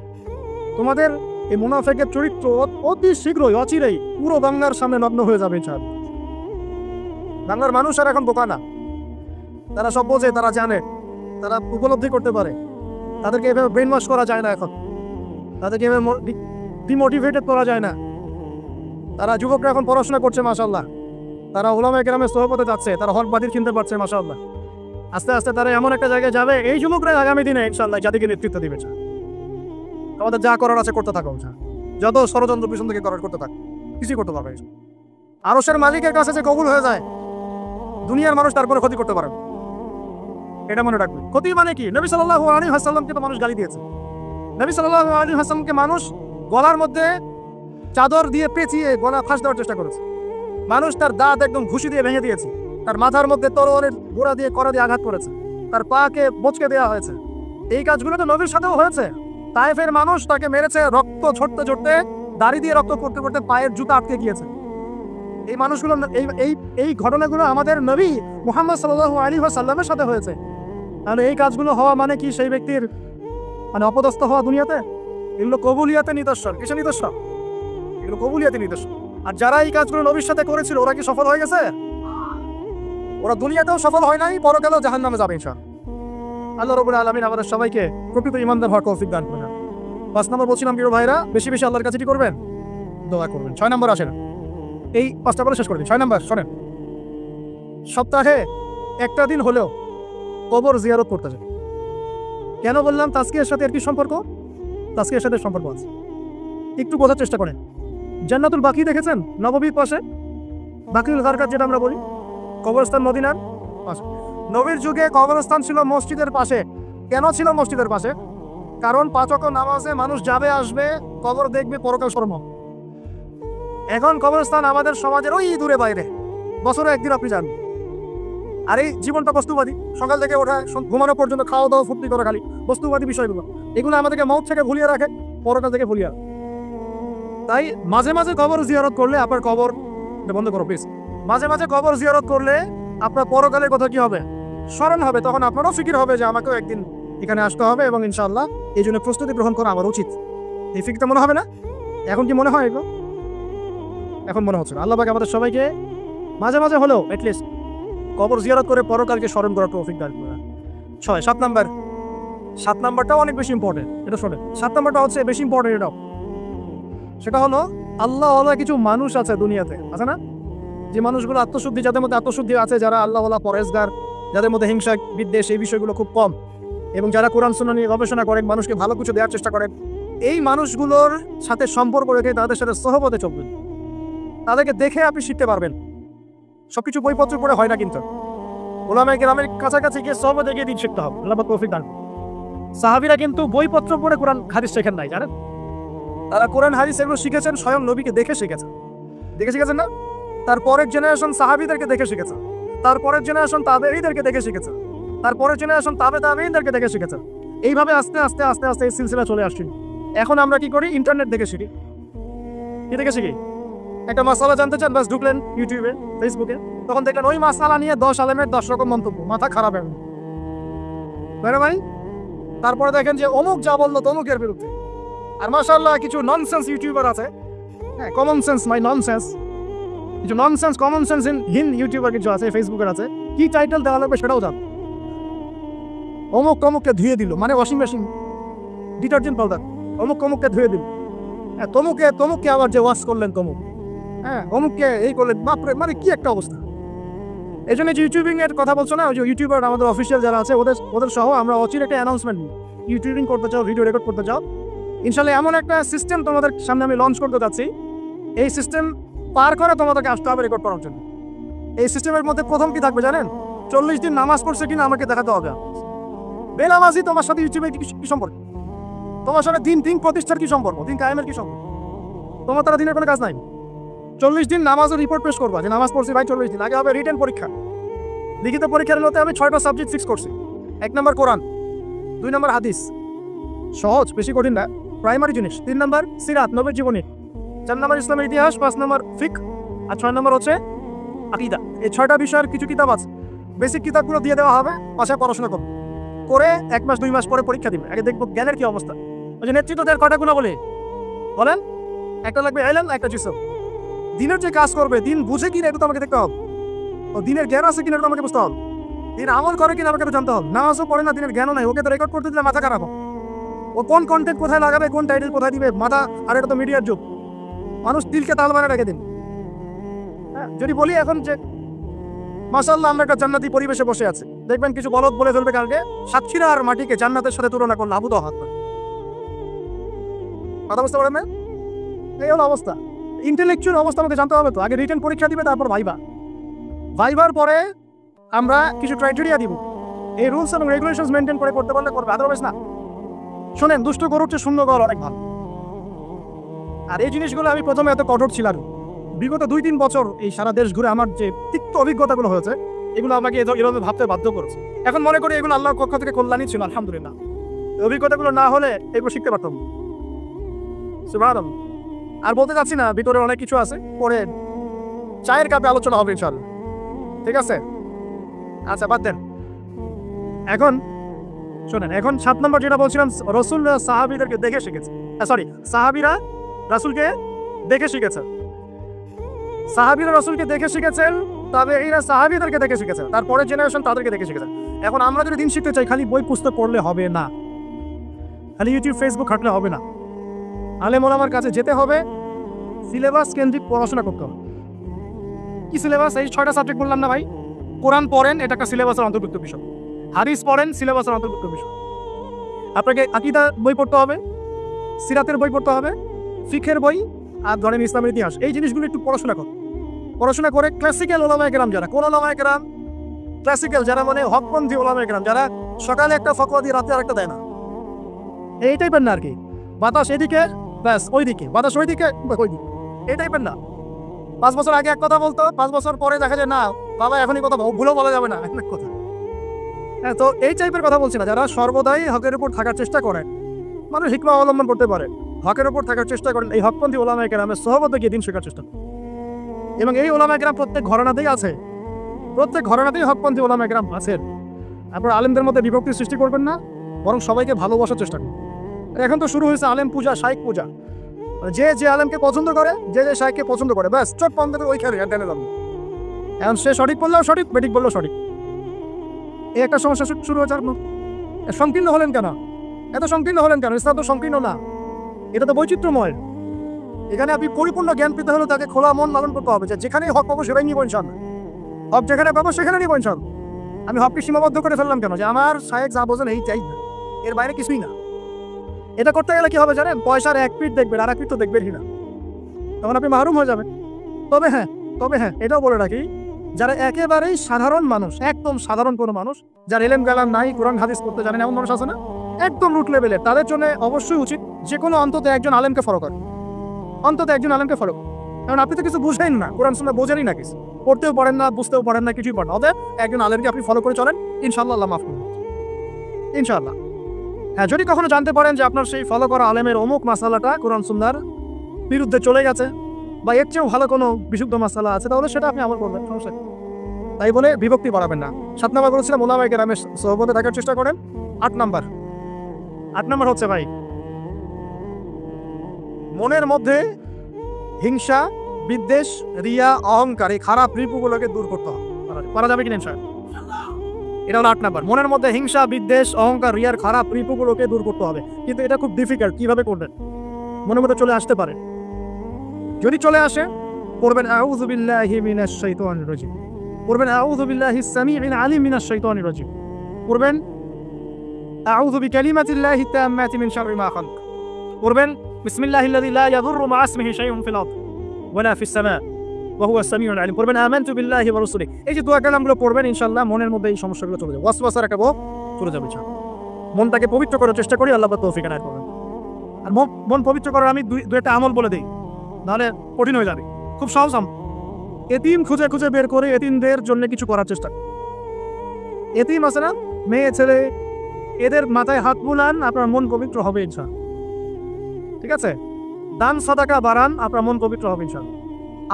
তোমাদের এই মুনাফিকের চরিত্র অতি শীঘ্রই অচিরেই পুরো বাংলার সামনে নগ্ন হয়ে যাবে। বাংলার মানুষ আর এখন বোকা না, তারা সব বোঝে, তারা জানে, তারা উপলব্ধি করতে পারে। তাদেরকে এভাবে ব্রেন ওয়াশ করা যায় না, এখন তাদেরকে এভাবে ডিমোটিভেটেড করা যায় না। তারা যুবকরা এখন পড়াশোনা করছে মাশাআল্লাহ, তারা উলামায়ে কেরামের সোহবতে যাচ্ছে, তারা হক বাতিল চিনতে পারছে মাশাআল্লাহ। আস্তে আস্তে তারা এমন একটা জায়গায় যাবে, এই যুবকরা আগামী দিনে ইনশাআল্লাহ জাতিকে নেতৃত্ব দিবে। আমাদের যা করার আছে করতে থাকো, যত ষড়যন্ত্র পিছন থেকে করার করতে থাকো, কিছুই করতে পারবে। আরশের মালিকের কাছে যে কবুল হয়ে যায়, দুনিয়ার মানুষ তারপরে ক্ষতি করতে পারে, এটা মনে রাখবে। ক্ষতি মানে কি? নবী সাল্লাল্লাহু আলাইহি ওয়াসাল্লামকে তো মানুষ গালি দিয়েছে। নবী সাল্লাল্লাহু আলাইহি ওয়াসাল্লামকে মানুষ গলার মধ্যে চাদর দিয়ে পেঁচিয়ে গলা ফাঁস দেওয়ার চেষ্টা করেছে। মানুষ তার দাঁত একদম ঘুষি দিয়ে ভেঙে দিয়েছে, তার মাথার মধ্যে তরোয়ারের গোড়া দিয়ে কড়া দিয়ে আঘাত করেছে, তার পাকে বচকে দেওয়া হয়েছে। এই কাজগুলো তো নবীর সাথেও হয়েছে। তায়েফের মানুষ তাকে মেরেছে, রক্ত ঝরতে ঝরতে, দাড়ি দিয়ে রক্ত করতে করতে পায়ের জুতা আটকে গিয়েছে। এই মানুষগুলো, এই ঘটনাগুলো আমাদের নবী মুহাম্মদ সাল্লাল্লাহু আলাইহি ওয়াসাল্লামের সাথে হয়েছে। তাহলে এই কাজগুলো হওয়া মানে কি সেই ব্যক্তির মানে অপদস্থ হওয়া দুনিয়াতে? এগুলো কবুলিয়াতে নিদর্শন। কিসের নিদর্শন? এগুলো কবুলিয়াতে নিদর্শন। আর যারা এই কাজগুলো নবীর সাথে করেছিল ওরা কি সফল হয়ে গেছে? ওরা দুনিয়াতেও সফল হয় নাই, পরকালেও জাহান্নামে যাবে ইনশাআল্লাহ। আল্লাহ রাব্বুল আলামিন আমাদের সবাইকে প্রকৃত ঈমানদার হওয়ার তৌফিক দান করুন। 5 নম্বর বলছিলাম প্রিয় ভাইরা, বেশি বেশি আল্লাহর কাছে কি করবেন? দোয়া করবেন। 6 নম্বর আসেন, এই 5টা বলে শেষ করে দিই। 6 নম্বর শোনেন, সপ্তাহে একটা দিন হলেও কবর জিয়ারত করতে যান। কেন বললাম তাজকিয়ার সাথে এর কি সম্পর্ক? তাজকিয়ার সাথে সম্পর্ক আছে, একটু বোঝার চেষ্টা করেন। জান্নাতুল বাকি দেখেছেন? নববীর পাশে বাকিউল গারকাত যেটা আমরা বলি, কবরস্থান মদিনার পাশে। নবীর যুগে কবরস্থান ছিল মসজিদের পাশে। কেন ছিল মসজিদের পাশে? কারণ 5 ওয়াক্ত নামাজে মানুষ যাবে আসবে, কবর দেখবে, পরকাল শর্ম। এখন কবরস্থান আমাদের সমাজের ওই দূরে বাইরে, বছরে একদিন আপনি যান। আর এই জীবনটা বস্তুবাদী, সকাল থেকে ওঠা ঘুমানো পর্যন্ত খাওয়া দাওয়া ফুর্তি করা, খালি বস্তুবাদী বিষয়গুলো, এগুলো আমাদেরকে মৌত থেকে ভুলিয়ে রাখে, পরকাল থেকে ভুলিয়ে রাখে। তাই মাঝে মাঝে কবর জিয়ারত করলে আপনার কবর, বন্ধ করো প্লিজ, মাঝে মাঝে কবর জিয়ারত করলে আপনার পরকালের কথা কি হবে? স্মরণ হবে। তখন আপনারও ফিকির হবে যে আমাকেও একদিন এখানে আসতে হবে, এবং ইনশাআল্লাহ এই জন্য প্রস্তুতি গ্রহণ করা আমার উচিত। এই ফিকিরটা মনে হবে না? এখন কি মনে হয় এগুলো? এখন মনে হচ্ছে না। আল্লাহ পাক আমাদের সবাইকে মাঝে মাঝে হলেও অ্যাটলিস্ট কবর জিয়ারত করে পরকালকে স্মরণ করার তৌফিক দান করুন। 7 নাম্বার, 7 নাম্বারটাও অনেক বেশি ইম্পর্টেন্ট। এটা শোনেন, 7 নাম্বারটা হচ্ছে বেশি ইম্পর্টেন্ট। এটাও সেটা হলো আল্লাহওয়ালা কিছু মানুষ আছে দুনিয়াতে, আছে না? যে মানুষগুলো আত্মশুদ্ধি, যাদের মধ্যে আত্মশুদ্ধি আছে, যারা আল্লাহওয়ালা পরেজগার, যাদের মধ্যে হিংসা বিদ্বেষ এই বিষয়গুলো খুব কম, এবং যারা কোরআন সুন্নাহ নিয়ে গবেষণা করেন, মানুষকে ভালো কিছু দেওয়ার চেষ্টা করেন, এই মানুষগুলোর সাথে সম্পর্ক রেখে তাদের সাথে সহবতে চলবেন। তাদেরকে দেখে আপনি শিখতে পারবেন। সবকিছু বইপত্র পড়ে হয় না, কিন্তু ওলামায়ে কেরামের কাছাকাছি গিয়ে সহবতে গিয়ে দিন শিখতে হবে। আল্লাহ পাক তৌফিক দান। সাহাবীরা কিন্তু বইপত্র পড়ে কোরআন হাদিস শেখেন নাই, জানেন? তারা কোরআন হাদিস এগুলো শিখেছেন স্বয়ং নবীকে দেখে শিখেছেন। দেখে শিখেছেন না? তারপরের জেনারেশন সাহাবীদেরকে দেখে শিখেছে, তারপরের জেনারেশন তাবেঈদেরকে দেখে শিখেছে, তারপরের জেনারেশন তাবেঈদেরকে দেখে শিখেছে। এইভাবে আস্তে আস্তে আস্তে আস্তে এই সিলসিলা চলে আসছে। এখন আমরা কি করি? ইন্টারনেট দেখে শিখি। কি দেখে শিখি? একটা মাসালা জানতে চান, বাস ঢুকলেন ইউটিউবে, ফেসবুকে, তখন দেখলেন ওই মাসালা নিয়ে 10 আলেমের 10 রকম মন্তব্য। মাথা খারাপ এখন, তাই ভাই? তারপরে দেখেন যে অমুক যা বললো তমুকের বিরুদ্ধে। আর মাশাআল্লাহ কিছু ননসেন্স ইউটিউবার আছে, হ্যাঁ, কমন সেন্স মাই ননসেন্স, কিছু nonsense common sense in YouTuber কিছু আছে, ফেসবুকের আছে, কি টাইটেল দেওয়া লাগবে সেটাও জান। অমুক তমুককে ধুয়ে দিল, মানে ওয়াশিং মেশিন ডিটারজেন্ট পাউডার, অমুক তমুককে ধুয়ে দিল, হ্যাঁ, তমুককে আবার যে ওয়াশ করলেন তমুক, হ্যাঁ, অমুককে এই করলেন, বাপরে, মানে কি একটা অবস্থা। এই জন্য যে ইউটিউবিং এর কথা বলছো না, ওই যে ইউটিউবার আমাদের অফিসিয়াল যারা আছে ওদের সহ আমরা অচির একটা অ্যানাউন্সমেন্ট নিই। ইউটিউবিং করতে চাও, ভিডিও রেকর্ড করতে চাও, ইনশাল্লাহ এমন একটা সিস্টেম তোমাদের সামনে আমি লঞ্চ করতে যাচ্ছি। এই সিস্টেম পার করে তোমাদেরকে আসতে হবে রেকর্ড করার জন্য। এই সিস্টেমের মধ্যে প্রথম কি থাকবে জানেন? 40 দিন নামাজ পড়ছে কিনা আমাকে দেখাতে হবে। বেনামাজি তোমার সাথে ইউটিউবে কি সম্পর্ক? তোমার সাথে দিন প্রতিষ্ঠার কি সম্পর্ক? দিন কায়েমের কি সম্পর্ক? তোমার তারা দিনের কোনো কাজ নাই। 40 দিন নামাজের রিপোর্ট পেশ করবা যে নামাজ পড়ছি ভাই 40 দিন। আগে হবে রিটেন পরীক্ষা, লিখিত পরীক্ষার মধ্যে আমি 6টা সাবজেক্ট ফিক্স করছি। 1 নম্বর কোরআন, 2 নম্বর হাদিস, সহজ, বেশি কঠিন না, প্রাইমারি জিনিস। 3 নম্বর সিরাত, নবীর জীবনী। 4 নম্বর ইসলামের ইতিহাস, 5 নম্বর ফিকহ, আর 6 নম্বর হচ্ছে আকীদা। এই 6টা বিষয়ের কিছু কিতাব আছে, বেসিক কিতাবগুলো দিয়ে দেওয়া হবে, পাশে পড়াশোনা করে 1 মাস 2 মাস পরে পরীক্ষা দিবে। আগে দেখবো জ্ঞানের কি অবস্থা। ওই যে নেতৃত্ব দেওয়ার কয়টা গুণ বলেন? একটা লাগবে ইলম, একটা জিসম। দিনের যে কাজ করবে, দিন বুঝে কিনা এটা তো আমাকে দেখতে হবে। ও দিনের জ্ঞান আছে কিনা এটা আমাকে বুঝতে হবে। দিন আমল করে কিনা আমাকে জানতে হবে। নামাজও পড়ে না, দিনের জ্ঞানও নাই, ওকে তো রেকর্ড করতে দিলে মাথা খারাপ। ও কোন কন্টেন্ট কোথায় লাগাবে, কোন টাইটেল কোথায় দিবে, মাথা। আর এটা তো মিডিয়ার যুগ, মানুষ দিলকে তাল বানিয়ে রেখে দিন। হ্যাঁ, যদি বলি এখন যে মাশাআল্লাহ আমরা একটা জান্নাতি পরিবেশে বসে আছি, দেখবেন কিছু বলদ বলে ফেলবে কালকে সাতক্ষীরা আর মাটিকে জান্নাতের সাথে তুলনা করলে আবু তো হাত পায়। কথা বুঝতে পারেন না? এই হলো অবস্থা। ইন্টেলেকচুয়াল অবস্থা আমাকে জানতে হবে তো। আগে রিটেন পরীক্ষা দিবে, তারপর ভাইবার পরে আমরা কিছু ক্রাইটেরিয়া দিব। এই রুলস এবং রেগুলেশনস মেনটেন করে করতে পারলে করবে, আদারওয়াইজ না। শোনেন, দুষ্ট গরুর চেয়ে শূন্য গরু অনেক ভালো। আর এই জিনিসগুলো আমি প্রথমে এত কঠোর ছিলাম। বিগত 2-3 বছর এই সারা দেশ ঘুরে আমার যে তিক্ত অভিজ্ঞতাগুলো হয়েছে, এগুলো আমাকে এভাবে ভাবতে বাধ্য করেছে। এখন মনে করি এগুলো আল্লাহর পক্ষ থেকে কল্যাণই ছিল, আলহামদুলিল্লাহ। অভিজ্ঞতাগুলো না হলে এগুলো শিখতে পারতাম। সুবহানাল্লাহ। আর বলতে চাচ্ছি না, ভিতরে অনেক কিছু আছে, পরে চায়ের কাপে আলোচনা হবে ইনশাআল্লাহ, ঠিক আছে? আচ্ছা, বাদ দেন। এখন শোনেন, এখন 7 নম্বর যেটা বলছিলাম, রাসূল সাহাবীদেরকে দেখে শিখেছে। সাহাবীরা রাসূলকে দেখে শিখেছে। সাহাবীরা রাসূলকে দেখে শিখেছেন, তবে এরা সাহাবীদেরকে দেখে শিখেছেন, তারপরের জেনারেশন তাদেরকে দেখে শিখেছেন। এখন আমরা যদি দিন শিখতে চাই, খালি বই পুস্তক পড়লে হবে না, খালি ইউটিউব ফেসবুক ঘাটলে হবে না। আলেম ওলামার কাছে যেতে হবে, সিলেবাস কেন্দ্রিক পড়াশোনা করতে হবে। কি সিলেবাস? এই 6টা সাবজেক্ট বললাম না ভাই? কোরআন পড়েন, এটা একটা সিলেবাসের অন্তর্ভুক্ত বিষয়। হাদিস পড়েন, সিলেবাসের অন্তর্ভুক্ত বিষয়। আপনাকে আকীদা বই পড়তে হবে, সিরাতের বই পড়তে হবে, ফিকহের বই, আর ধরেন ইসলামের ইতিহাস। এই জিনিসগুলো একটু পড়াশোনা করে ক্লাসিক্যাল ওলামায়ে কেরাম যারা, কোন ওলামায়ে কেরাম ক্লাসিক্যাল যারা, মানে হকপন্থী ওলামায়ে কেরাম যারা সকালে একটা ফতোয়া দিয়ে রাতে আরেকটা দেয় না, এই টাইপের না আর কি। বাতাস এদিকে ব্যাস ওইদিকে, বাতাস ওইদিকে ওইদিকে, এই টাইপের না। 5 বছর আগে এক কথা বলতো, 5 বছর পরে দেখা যায় না, বাবা এখনই কথা ভুলেও বলা যাবে না, এক কথা। হ্যাঁ, তো এই টাইপের কথা বলছি না, যারা সর্বদাই হকের উপর থাকার চেষ্টা করেন, মানুষ হিকমা অবলম্বন করতে পারে, হকের উপর থাকার চেষ্টা করেন, এই হকপন্থী ওলামায়ে কেরামের সহবতে গিয়ে দিন শেখার চেষ্টা করেন। এবং এই ওলামায়ে কেরাম প্রত্যেক ঘরানাতেই আছে, প্রত্যেক ঘরানাতেই হকপন্থী ওলামায়ে কেরাম আছেন। আপনারা আলেমদের মধ্যে বিভক্তি সৃষ্টি করবেন না, বরং সবাইকে ভালোবাসার চেষ্টা করুন। এখন তো শুরু হয়েছে আলেম পূজা, শাইখ পূজা। যে আলেমকে পছন্দ করে, যে শাইখকে পছন্দ করে, ব্যাস চট বন্ধ করে ওই খেলে টেনে যাবে। এখন সে সঠিক বললেও সঠিক, বেঠিক বললেও সঠিক। এই একটা সমস্যা শুরু হয়েছে। সংকীর্ণ হলেন কেন? এত সংকীর্ণ হলেন কেন? ইসলাম তো সংকীর্ণ না, এটা তো বৈচিত্র্যময়। এখানে আপনি পরিপূর্ণ জ্ঞান পেতে হলে তাকে খোলা মন লালন করতে হবে, যে যেখানেই হক পাবো সেটাই নিব ইনশাআল্লাহ। হক যেখানে পাবো সেখানে নিব ইনশাআল্লাহ। আমি হককে সীমাবদ্ধ করে ফেললাম কেন? যে আমার শায়েখ যা বোঝেন এই চাই, এর বাইরে কিছুই না। এটা করতে গেলে কি হবে জানেন? পয়সার এক পিঠ দেখবেন, আর এক পিঠ তো দেখবেনই না, তখন আপনি মাহরুম হয়ে যাবেন। তবে হ্যাঁ এটাও বলে রাখি, যারা একেবারেই সাধারণ মানুষ, একদম সাধারণ কোনো মানুষ, যার এলেম গালাম নাই, কোরআন হাদিস করতে জানেন, এমন মানুষ আছে না, একদম রুট লেভেলের, তাদের জন্য অবশ্যই উচিত যে কোনো অন্তত একজন আলেমকে ফলো করে, অন্তত একজন আলেমকে ফলো। কারণ আপনি তো কিছু বুঝেন না, কোরআন সুন্নাহ বোঝেনই না, কিছু পড়তেও পারেন না, বুঝতেও পারেন না, কিছুই পারেন না। অতএব একজন আলেমকে আপনি ফলো করে চলেন, ইনশাআল্লাহ আল্লাহ মাফ করবেন ইনশাআল্লাহ। হ্যাঁ, যদি কখনো জানতে পারেন যে আপনার সেই ফলো করা আলেমের অমুক মাসালাটা কোরআন সুন্নাহর বিরুদ্ধে চলে গেছে, বা এর চেয়েও ভালো কোনো বিশুদ্ধ মাসালা আছে, তাহলে সেটা আপনি আমল করবেন, সমস্যা নেই। তাই বলে বিভক্তি বাড়াবেন না। 7 নাম্বার বলেছিলাম ওলামায়ে কেরামের সোহবতে থাকার চেষ্টা করেন। 8 নাম্বার হচ্ছে ভাই, মনের মধ্যে হিংসা, বিদ্বেষ, রিয়া, অহংকার, এই খারাপ রিপুগুলোকে দূর করতে হবে। পারা যাবে কিনা ইনশাআল্লাহ? এটা হলো 8 নাম্বার। মনের মধ্যে হিংসা, বিদ্বেষ, অহংকার, রিয়ার খারাপ রিপুগুলোকে দূর করতে হবে, কিন্তু এটা খুব ডিফিকাল্ট। কিভাবে করবেন? মনের মধ্যে চলে আসতে পারে, যদি চলে আসে পড়বেন আউযু বিল্লাহি মিনাশ শাইতানির রাজিম, পড়বেন আউযু বিল্লাহিস সামিউল আলিম মিনাশ শাইতানির রাজিম, পড়বেন আউযু বিকালিমাতিল্লাহি তাম্মাতি মিন শাররি মা খালাক, পড়বেন বিসমিল্লাহিল্লাযী লা ইয়াদুররু মা ইসমিহি শাইউন ফিল আরদ ওয়ালা ফিস সামা ওয়া হুয়াস সামিউল আলিম, পড়বেন আমানতু বিল্লাহি ওয়া রাসূলিহি। এই যে দোয়া কালামগুলো পড়বেন, ইনশাআল্লাহ মনের মধ্যে এই সমস্যাগুলো চলে যাবে, ওয়াসওয়াসার একটা ভয় চলে যাবে ইনশাআল্লাহ। মনটাকে পবিত্র করার চেষ্টা করি, আল্লাহ তৌফিক এনায়েত করবেন। আর মন পবিত্র করার আমি দুই একটা আমল বলে দিই, নাহলে কঠিন হয়ে যাবে। খুব সহজ আমল, এতিম খুঁজে খুঁজে বের করে এতিমদের জন্য কিছু করার চেষ্টা। এতিম আছে না, মেয়ে ছেলে, এদের মাথায় হাত বুলান, আপনার মন পবিত্র হবে ইনশাআল্লাহ। ঠিক আছে? দান সাদাকা বাড়ান, আপনার মন পবিত্র হবে ইনশাআল্লাহ।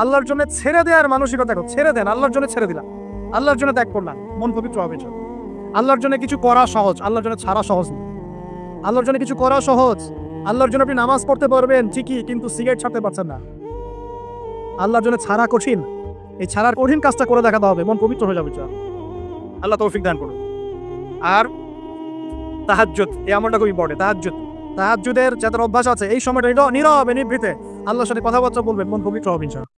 আল্লাহর জন্য ছেড়ে দেওয়ার মানসিকতা, ছেড়ে দেন, আল্লাহর জন্য ছেড়ে দিলাম, আল্লাহর জন্য ত্যাগ করলাম, মন পবিত্র হবে ইনশাআল্লাহ। আল্লাহর জন্য কিছু করা সহজ, আল্লাহর জন্য ছাড়া সহজ না। আল্লাহর জন্য কিছু করা সহজ, আল্লাহর জন্য আপনি নামাজ পড়তে পারবেন ঠিকই, কিন্তু সিগারেট ছাড়তে পারছেন না। আল্লাহর জন্য ছাড়া কঠিন, এই ছাড়ার কঠিন কাজটা করে দেখাতে হবে, মন পবিত্র হয়ে যাবে ইনশাআল্লাহ। আল্লাহ তৌফিক দান করুন। আর তাহাজ্জুদ, এই আমলটা খুব ইম্পর্টেন্ট। তাহাজ্জুদের যাদের অভ্যাস আছে, এই সময়টা নীরবে নিভৃতে আল্লাহর সাথে কথাবার্তা বলবেন, মন পবিত্র হবে ইনশাআল্লাহ।